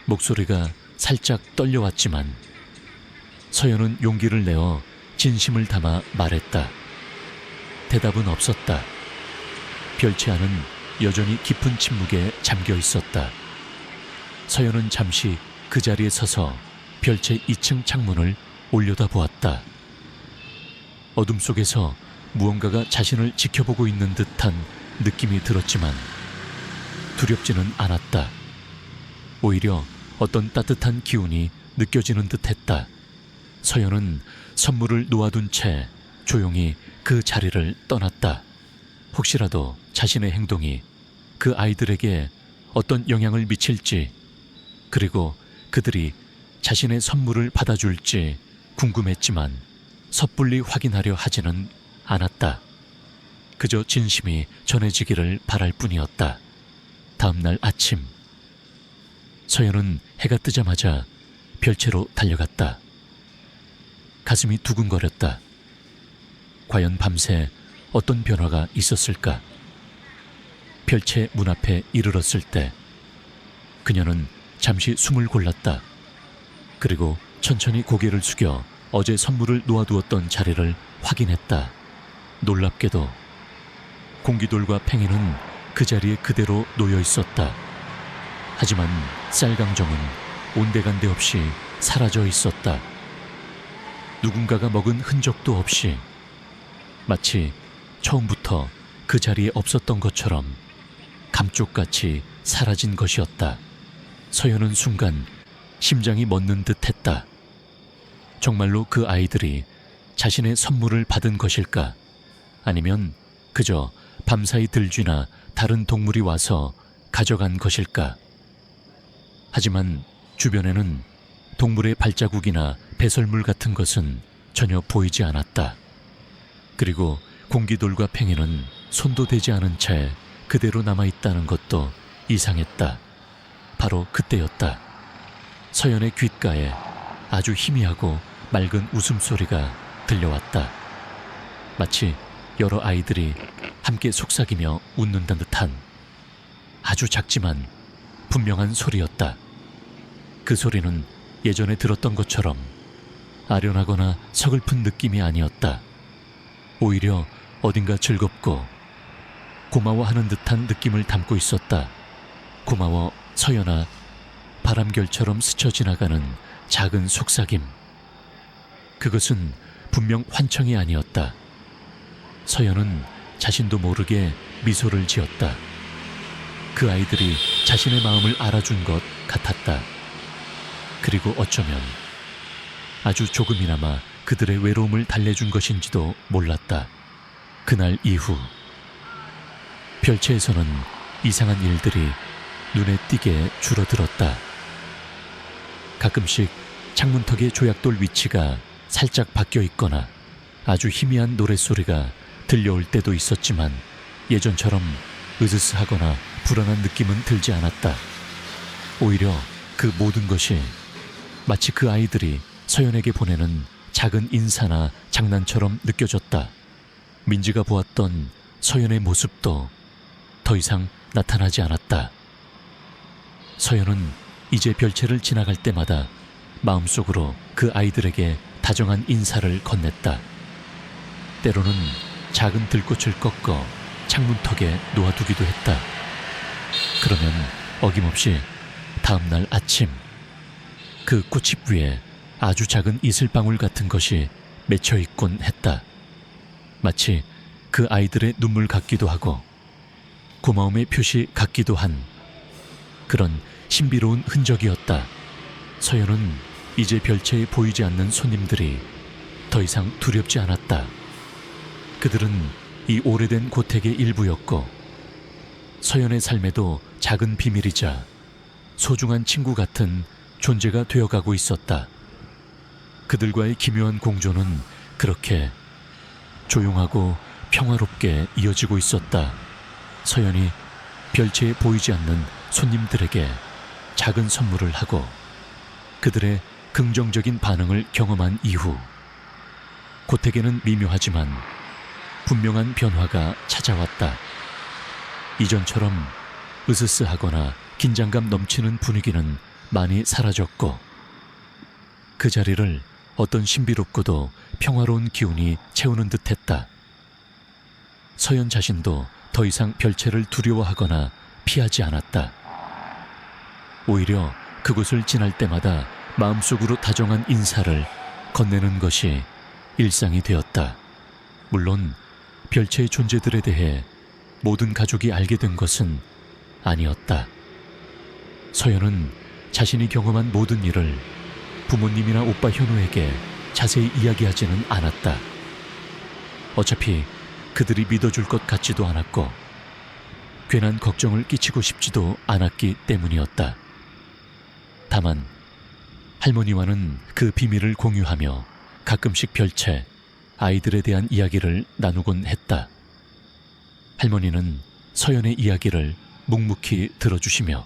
목소리가 살짝 떨려왔지만 서연은 용기를 내어 진심을 담아 말했다. 대답은 없었다. 별채 안은 여전히 깊은 침묵에 잠겨 있었다. 서연은 잠시 그 자리에 서서 별채 2층 창문을 올려다보았다. 어둠 속에서 무언가가 자신을 지켜보고 있는 듯한 느낌이 들었지만 두렵지는 않았다. 오히려 어떤 따뜻한 기운이 느껴지는 듯했다. 서연은 선물을 놓아둔 채 조용히 그 자리를 떠났다. 혹시라도 자신의 행동이 그 아이들에게 어떤 영향을 미칠지, 그리고 그들이 자신의 선물을 받아줄지 궁금했지만 섣불리 확인하려 하지는 않았다. 그저 진심이 전해지기를 바랄 뿐이었다. 다음 날 아침, 서연은 해가 뜨자마자 별채로 달려갔다. 가슴이 두근거렸다. 과연 밤새 어떤 변화가 있었을까? 별채 문 앞에 이르렀을 때 그녀는 잠시 숨을 골랐다. 그리고 천천히 고개를 숙여 어제 선물을 놓아두었던 자리를 확인했다. 놀랍게도 공기돌과 팽이는 그 자리에 그대로 놓여 있었다. 하지만 쌀강정은 온데간데 없이 사라져 있었다. 누군가가 먹은 흔적도 없이 마치 처음부터 그 자리에 없었던 것처럼 감쪽같이 사라진 것이었다. 서연은 순간 심장이 멎는 듯 했다. 정말로 그 아이들이 자신의 선물을 받은 것일까? 아니면 그저 밤사이 들쥐나 다른 동물이 와서 가져간 것일까? 하지만 주변에는 동물의 발자국이나 배설물 같은 것은 전혀 보이지 않았다. 그리고 공기돌과 팽이는 손도 대지 않은 채 그대로 남아있다는 것도 이상했다. 바로 그때였다. 서연의 귓가에 아주 희미하고 맑은 웃음소리가 들려왔다. 마치 여러 아이들이 함께 속삭이며 웃는다는 듯한 아주 작지만 분명한 소리였다. 그 소리는 예전에 들었던 것처럼 아련하거나 서글픈 느낌이 아니었다. 오히려 어딘가 즐겁고 고마워하는 듯한 느낌을 담고 있었다. 고마워 서연아. 바람결처럼 스쳐 지나가는 작은 속삭임. 그것은 분명 환청이 아니었다. 서연은 자신도 모르게 미소를 지었다. 그 아이들이 자신의 마음을 알아준 것 같았다. 그리고 어쩌면 아주 조금이나마 그들의 외로움을 달래준 것인지도 몰랐다. 그날 이후 별채에서는 이상한 일들이 눈에 띄게 줄어들었다. 가끔씩 창문턱의 조약돌 위치가 살짝 바뀌어 있거나 아주 희미한 노랫소리가 들려올 때도 있었지만 예전처럼 으스스하거나 불안한 느낌은 들지 않았다. 오히려 그 모든 것이 마치 그 아이들이 서연에게 보내는 작은 인사나 장난처럼 느껴졌다. 민지가 보았던 서연의 모습도 더 이상 나타나지 않았다. 서연은 이제 별채를 지나갈 때마다 마음속으로 그 아이들에게 다정한 인사를 건넸다. 때로는 작은 들꽃을 꺾어 창문턱에 놓아두기도 했다. 그러면 어김없이 다음날 아침 그 꽃잎 위에 아주 작은 이슬방울 같은 것이 맺혀 있곤 했다. 마치 그 아이들의 눈물 같기도 하고 고마움의 표시 같기도 한 그런 신비로운 흔적이었다. 서연은 이제 별채에 보이지 않는 손님들이 더 이상 두렵지 않았다. 그들은 이 오래된 고택의 일부였고 서연의 삶에도 작은 비밀이자 소중한 친구 같은 존재가 되어가고 있었다. 그들과의 기묘한 공존은 그렇게 조용하고 평화롭게 이어지고 있었다. 서연이 별채에 보이지 않는 손님들에게 작은 선물을 하고 그들의 긍정적인 반응을 경험한 이후 고택에는 미묘하지만 분명한 변화가 찾아왔다. 이전처럼 으스스하거나 긴장감 넘치는 분위기는 많이 사라졌고 그 자리를 어떤 신비롭고도 평화로운 기운이 채우는 듯했다. 서연 자신도 더 이상 별채를 두려워하거나 피하지 않았다. 오히려 그곳을 지날 때마다 마음속으로 다정한 인사를 건네는 것이 일상이 되었다. 물론 별채의 존재들에 대해 모든 가족이 알게 된 것은 아니었다. 서연은 자신이 경험한 모든 일을 부모님이나 오빠 현우에게 자세히 이야기하지는 않았다. 어차피 그들이 믿어줄 것 같지도 않았고 괜한 걱정을 끼치고 싶지도 않았기 때문이었다. 다만 할머니와는 그 비밀을 공유하며 가끔씩 별채, 아이들에 대한 이야기를 나누곤 했다. 할머니는 서연의 이야기를 묵묵히 들어주시며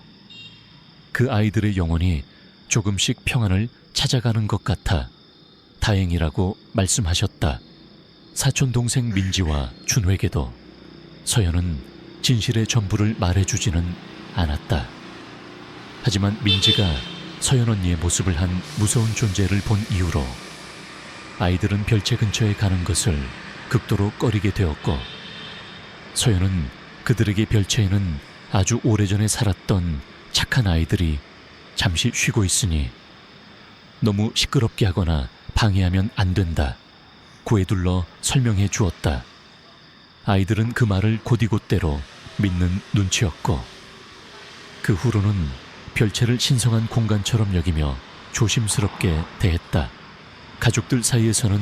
그 아이들의 영혼이 조금씩 평안을 찾아가는 것 같아 다행이라고 말씀하셨다. 사촌 동생 민지와 준회에게도 서연은 진실의 전부를 말해주지는 않았다. 하지만 민지가 서연 언니의 모습을 한 무서운 존재를 본 이후로 아이들은 별채 근처에 가는 것을 극도로 꺼리게 되었고, 서연은 그들에게 별채에는 아주 오래전에 살았던 착한 아이들이 잠시 쉬고 있으니 너무 시끄럽게 하거나 방해하면 안 된다 고해둘러 설명해 주었다. 아이들은 그 말을 곧이곧대로 믿는 눈치였고, 그 후로는 별채를 신성한 공간처럼 여기며 조심스럽게 대했다. 가족들 사이에서는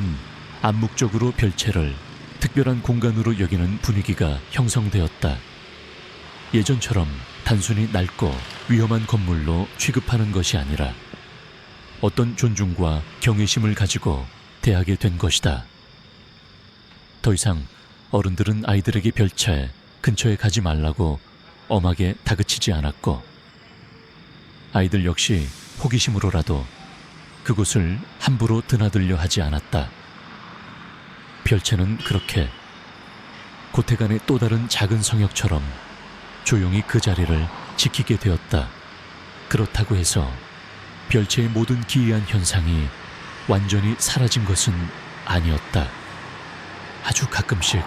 암묵적으로 별채를 특별한 공간으로 여기는 분위기가 형성되었다. 예전처럼 단순히 낡고 위험한 건물로 취급하는 것이 아니라 어떤 존중과 경외심을 가지고 대하게 된 것이다. 더 이상 어른들은 아이들에게 별채 근처에 가지 말라고 엄하게 다그치지 않았고, 아이들 역시 호기심으로라도 그곳을 함부로 드나들려 하지 않았다. 별채는 그렇게 고택안의 또 다른 작은 성역처럼 조용히 그 자리를 지키게 되었다. 그렇다고 해서 별채의 모든 기이한 현상이 완전히 사라진 것은 아니었다. 아주 가끔씩,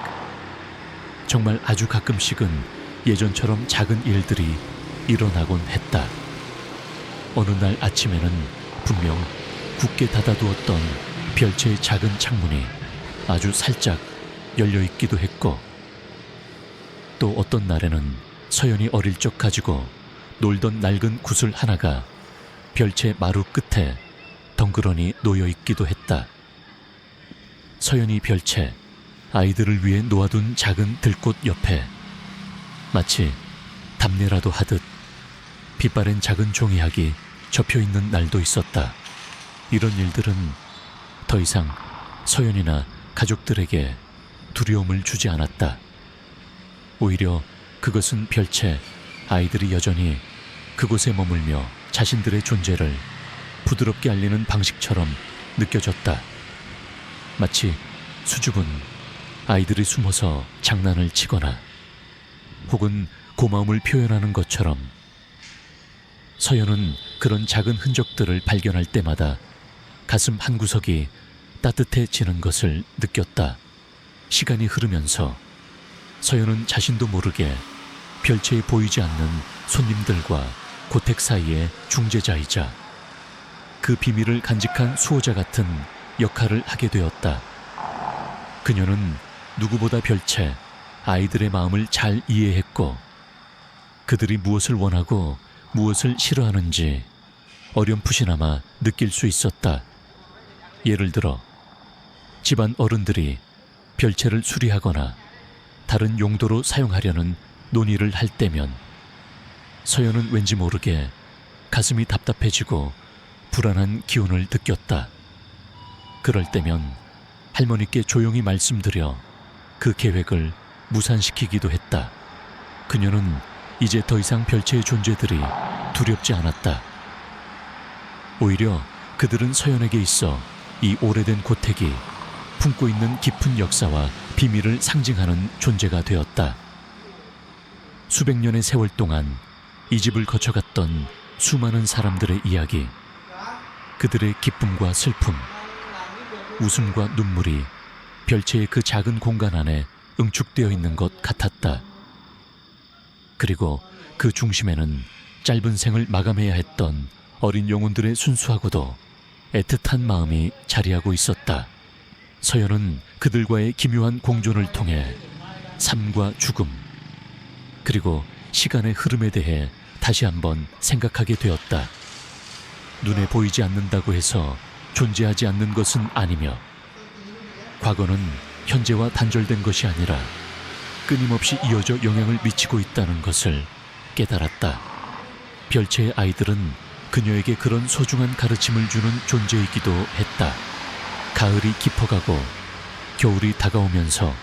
정말 아주 가끔씩은 예전처럼 작은 일들이 일어나곤 했다. 어느 날 아침에는 분명 굳게 닫아두었던 별채의 작은 창문이 아주 살짝 열려있기도 했고, 또 어떤 날에는 서연이 어릴 적 가지고 놀던 낡은 구슬 하나가 별채 마루 끝에 덩그러니 놓여있기도 했다. 서연이 별채, 아이들을 위해 놓아둔 작은 들꽃 옆에 마치 답례라도 하듯 빛바랜 작은 종이학이 접혀있는 날도 있었다. 이런 일들은 더 이상 서연이나 가족들에게 두려움을 주지 않았다. 오히려 그것은 별채, 아이들이 여전히 그곳에 머물며 자신들의 존재를 부드럽게 알리는 방식처럼 느껴졌다. 마치 수줍은 아이들이 숨어서 장난을 치거나 혹은 고마움을 표현하는 것처럼. 서연은 그런 작은 흔적들을 발견할 때마다 가슴 한구석이 따뜻해지는 것을 느꼈다. 시간이 흐르면서 서연은 자신도 모르게 별채에 보이지 않는 손님들과 고택 사이의 중재자이자 그 비밀을 간직한 수호자 같은 역할을 하게 되었다. 그녀는 누구보다 별채, 아이들의 마음을 잘 이해했고, 그들이 무엇을 원하고 무엇을 싫어하는지 어렴풋이나마 느낄 수 있었다. 예를 들어 집안 어른들이 별채를 수리하거나 다른 용도로 사용하려는 논의를 할 때면 서연은 왠지 모르게 가슴이 답답해지고 불안한 기운을 느꼈다. 그럴 때면 할머니께 조용히 말씀드려 그 계획을 무산시키기도 했다. 그녀는 이제 더 이상 별채의 존재들이 두렵지 않았다. 오히려 그들은 서연에게 있어 이 오래된 고택이 품고 있는 깊은 역사와 비밀을 상징하는 존재가 되었다. 수백 년의 세월 동안 이 집을 거쳐갔던 수많은 사람들의 이야기, 그들의 기쁨과 슬픔, 웃음과 눈물이 별채의 그 작은 공간 안에 응축되어 있는 것 같았다. 그리고 그 중심에는 짧은 생을 마감해야 했던 어린 영혼들의 순수하고도 애틋한 마음이 자리하고 있었다. 서연은 그들과의 기묘한 공존을 통해 삶과 죽음, 그리고 시간의 흐름에 대해 다시 한번 생각하게 되었다. 눈에 보이지 않는다고 해서 존재하지 않는 것은 아니며, 과거는 현재와 단절된 것이 아니라 끊임없이 이어져 영향을 미치고 있다는 것을 깨달았다. 별채의 아이들은 그녀에게 그런 소중한 가르침을 주는 존재이기도 했다. 가을이 깊어가고 겨울이 다가오면서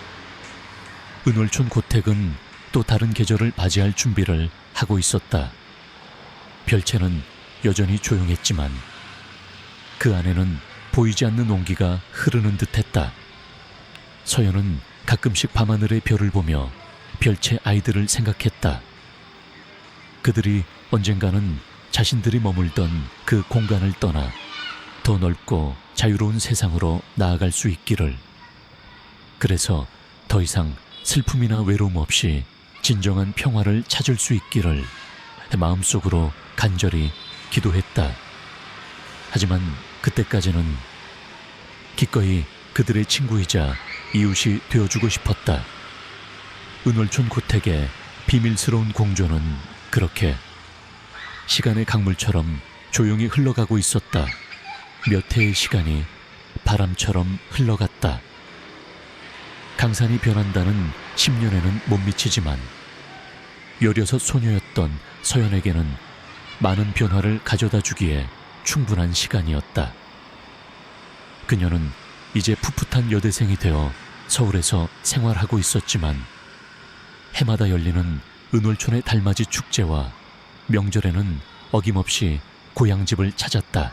은월촌 고택은 또 다른 계절을 맞이할 준비를 하고 있었다. 별채는 여전히 조용했지만 그 안에는 보이지 않는 온기가 흐르는 듯했다. 서연은 가끔씩 밤하늘의 별을 보며 별채 아이들을 생각했다. 그들이 언젠가는 자신들이 머물던 그 공간을 떠나 더 넓고 자유로운 세상으로 나아갈 수 있기를. 그래서 더 이상 슬픔이나 외로움 없이 진정한 평화를 찾을 수 있기를 마음속으로 간절히 기도했다. 하지만 그때까지는 기꺼이 그들의 친구이자 이웃이 되어주고 싶었다. 은월촌 고택의 비밀스러운 공존은 그렇게 시간의 강물처럼 조용히 흘러가고 있었다. 몇 해의 시간이 바람처럼 흘러갔다. 강산이 변한다는 10년에는 못 미치지만 16 소녀였던 서연에게는 많은 변화를 가져다 주기에 충분한 시간이었다. 그녀는 이제 풋풋한 여대생이 되어 서울에서 생활하고 있었지만 해마다 열리는 은월촌의 달맞이 축제와 명절에는 어김없이 고향집을 찾았다.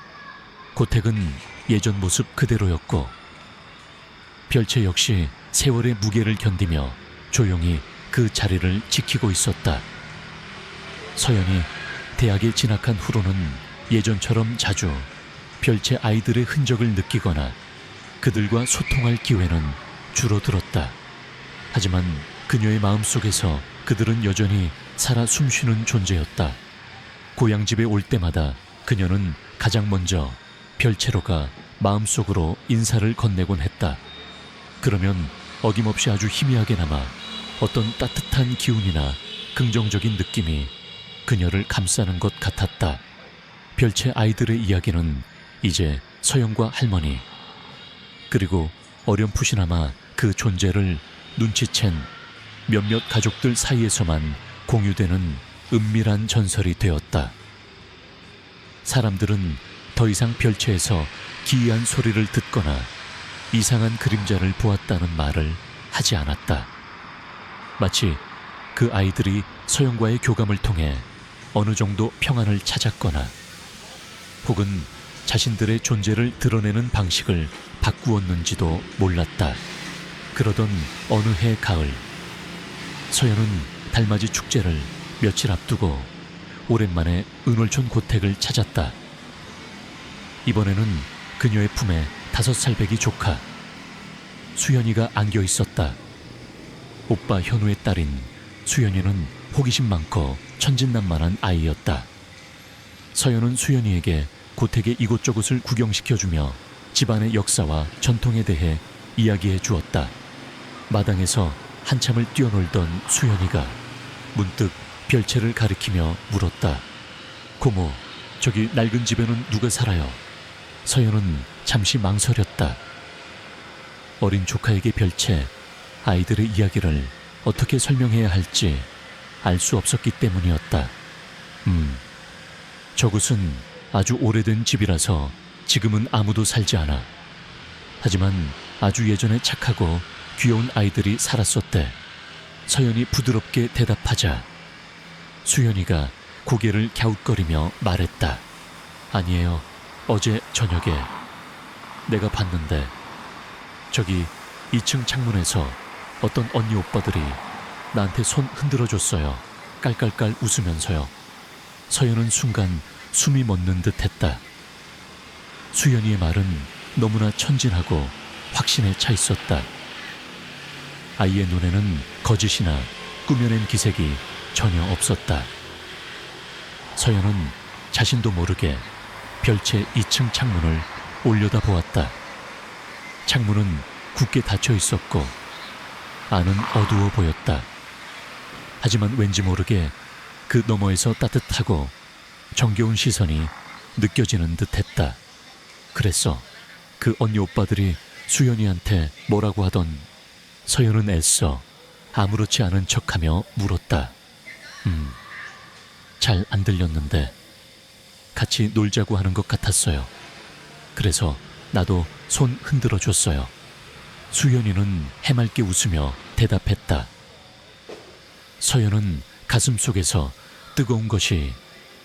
고택은 예전 모습 그대로였고 별채 역시 세월의 무게를 견디며 조용히 그 자리를 지키고 있었다. 서연이 대학에 진학한 후로는 예전처럼 자주 별채 아이들의 흔적을 느끼거나 그들과 소통할 기회는 줄어들었다. 하지만 그녀의 마음속에서 그들은 여전히 살아 숨쉬는 존재였다. 고향집에 올 때마다 그녀는 가장 먼저 별채로 가 마음속으로 인사를 건네곤 했다. 그러면 어김없이 아주 희미하게나마 어떤 따뜻한 기운이나 긍정적인 느낌이 그녀를 감싸는 것 같았다. 별채 아이들의 이야기는 이제 서연과 할머니 그리고 어렴풋이나마 그 존재를 눈치챈 몇몇 가족들 사이에서만 공유되는 은밀한 전설이 되었다. 사람들은 더 이상 별채에서 기이한 소리를 듣거나 이상한 그림자를 보았다는 말을 하지 않았다. 마치 그 아이들이 서연과의 교감을 통해 어느 정도 평안을 찾았거나 혹은 자신들의 존재를 드러내는 방식을 바꾸었는지도 몰랐다. 그러던 어느 해 가을, 서연은 달맞이 축제를 며칠 앞두고 오랜만에 은월촌 고택을 찾았다. 이번에는 그녀의 품에 5살배기 조카 수연이가 안겨 있었다. 오빠 현우의 딸인 수연이는 호기심 많고 천진난만한 아이였다. 서연은 수연이에게 고택의 이곳저곳을 구경시켜주며 집안의 역사와 전통에 대해 이야기해 주었다. 마당에서 한참을 뛰어놀던 수연이가 문득 별채를 가리키며 물었다. 고모, 저기 낡은 집에는 누가 살아요? 서연은 잠시 망설였다. 어린 조카에게 별채, 아이들의 이야기를 어떻게 설명해야 할지 알 수 없었기 때문이었다. 저곳은 아주 오래된 집이라서 지금은 아무도 살지 않아. 하지만 아주 예전에 착하고 귀여운 아이들이 살았었대. 서연이 부드럽게 대답하자 수연이가 고개를 갸웃거리며 말했다. 아니에요. 어제 저녁에 내가 봤는데 저기 2층 창문에서 어떤 언니 오빠들이 나한테 손 흔들어줬어요. 깔깔깔 웃으면서요. 서연은 순간 숨이 멎는 듯 했다. 수연이의 말은 너무나 천진하고 확신에 차 있었다. 아이의 눈에는 거짓이나 꾸며낸 기색이 전혀 없었다. 서연은 자신도 모르게 별채 2층 창문을 올려다보았다. 창문은 굳게 닫혀 있었고 안은 어두워 보였다. 하지만 왠지 모르게 그 너머에서 따뜻하고 정겨운 시선이 느껴지는 듯했다. 그래서 그 언니 오빠들이 수연이한테 뭐라고 하던 서연은 애써 아무렇지 않은 척하며 물었다. 잘 안 들렸는데 같이 놀자고 하는 것 같았어요. 그래서 나도 손 흔들어 줬어요. 수연이는 해맑게 웃으며 대답했다. 서연은 가슴 속에서 뜨거운 것이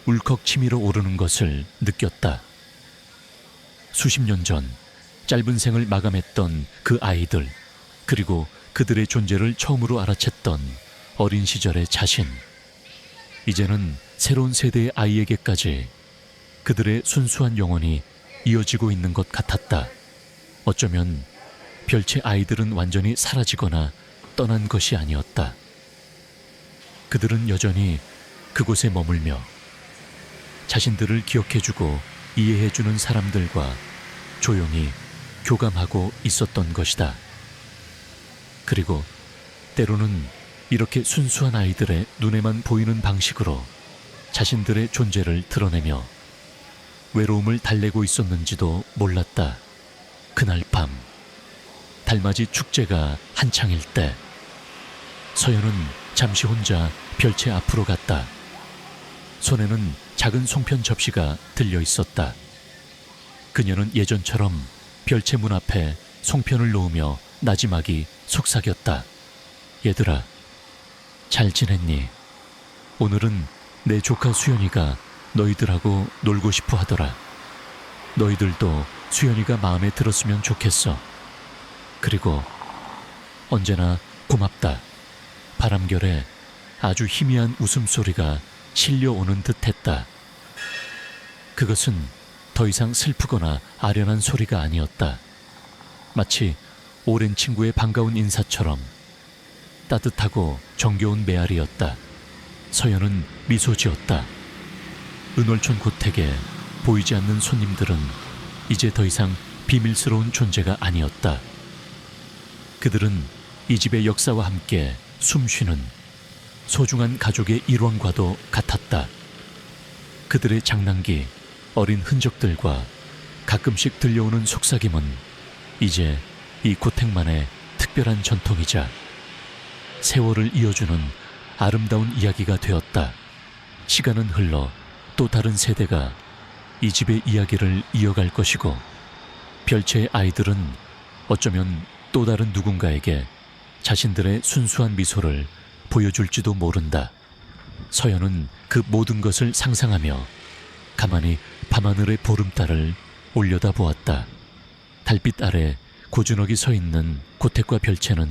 울컥 치밀어 오르는 것을 느꼈다. 수십 년 전 짧은 생을 마감했던 그 아이들, 그리고 그들의 존재를 처음으로 알아챘던 어린 시절의 자신. 이제는 새로운 세대의 아이에게까지 그들의 순수한 영혼이 이어지고 있는 것 같았다. 어쩌면 별채 아이들은 완전히 사라지거나 떠난 것이 아니었다. 그들은 여전히 그곳에 머물며 자신들을 기억해주고 이해해주는 사람들과 조용히 교감하고 있었던 것이다. 그리고 때로는 이렇게 순수한 아이들의 눈에만 보이는 방식으로 자신들의 존재를 드러내며 외로움을 달래고 있었는지도 몰랐다. 그날 밤, 달맞이 축제가 한창일 때 서연은 잠시 혼자 별채 앞으로 갔다. 손에는 작은 송편 접시가 들려 있었다. 그녀는 예전처럼 별채 문 앞에 송편을 놓으며 나지막이 속삭였다. 얘들아, 잘 지냈니? 오늘은 내 조카 수연이가 너희들하고 놀고 싶어 하더라. 너희들도 수연이가 마음에 들었으면 좋겠어. 그리고 언제나 고맙다. 바람결에 아주 희미한 웃음소리가 실려오는 듯했다. 그것은 더 이상 슬프거나 아련한 소리가 아니었다. 마치 오랜 친구의 반가운 인사처럼 따뜻하고 정겨운 메아리였다. 서연은 미소 지었다. 은월촌 고택에 보이지 않는 손님들은 이제 더 이상 비밀스러운 존재가 아니었다. 그들은 이 집의 역사와 함께 숨쉬는 소중한 가족의 일원과도 같았다. 그들의 장난기, 어린 흔적들과 가끔씩 들려오는 속삭임은 이제 이 고택만의 특별한 전통이자 세월을 이어주는 아름다운 이야기가 되었다. 시간은 흘러 또 다른 세대가 이 집의 이야기를 이어갈 것이고, 별채의 아이들은 어쩌면 또 다른 누군가에게 자신들의 순수한 미소를 보여줄지도 모른다. 서연은 그 모든 것을 상상하며 가만히 밤하늘의 보름달을 올려다 보았다. 달빛 아래 고즈넉이 서 있는 고택과 별채는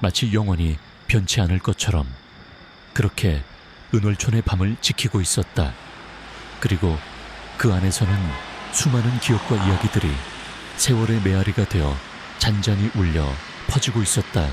마치 영원히 변치 않을 것처럼 그렇게 은월촌의 밤을 지키고 있었다. 그리고 그 안에서는 수많은 기억과 이야기들이 세월의 메아리가 되어 잔잔히 울려 퍼지고 있었다.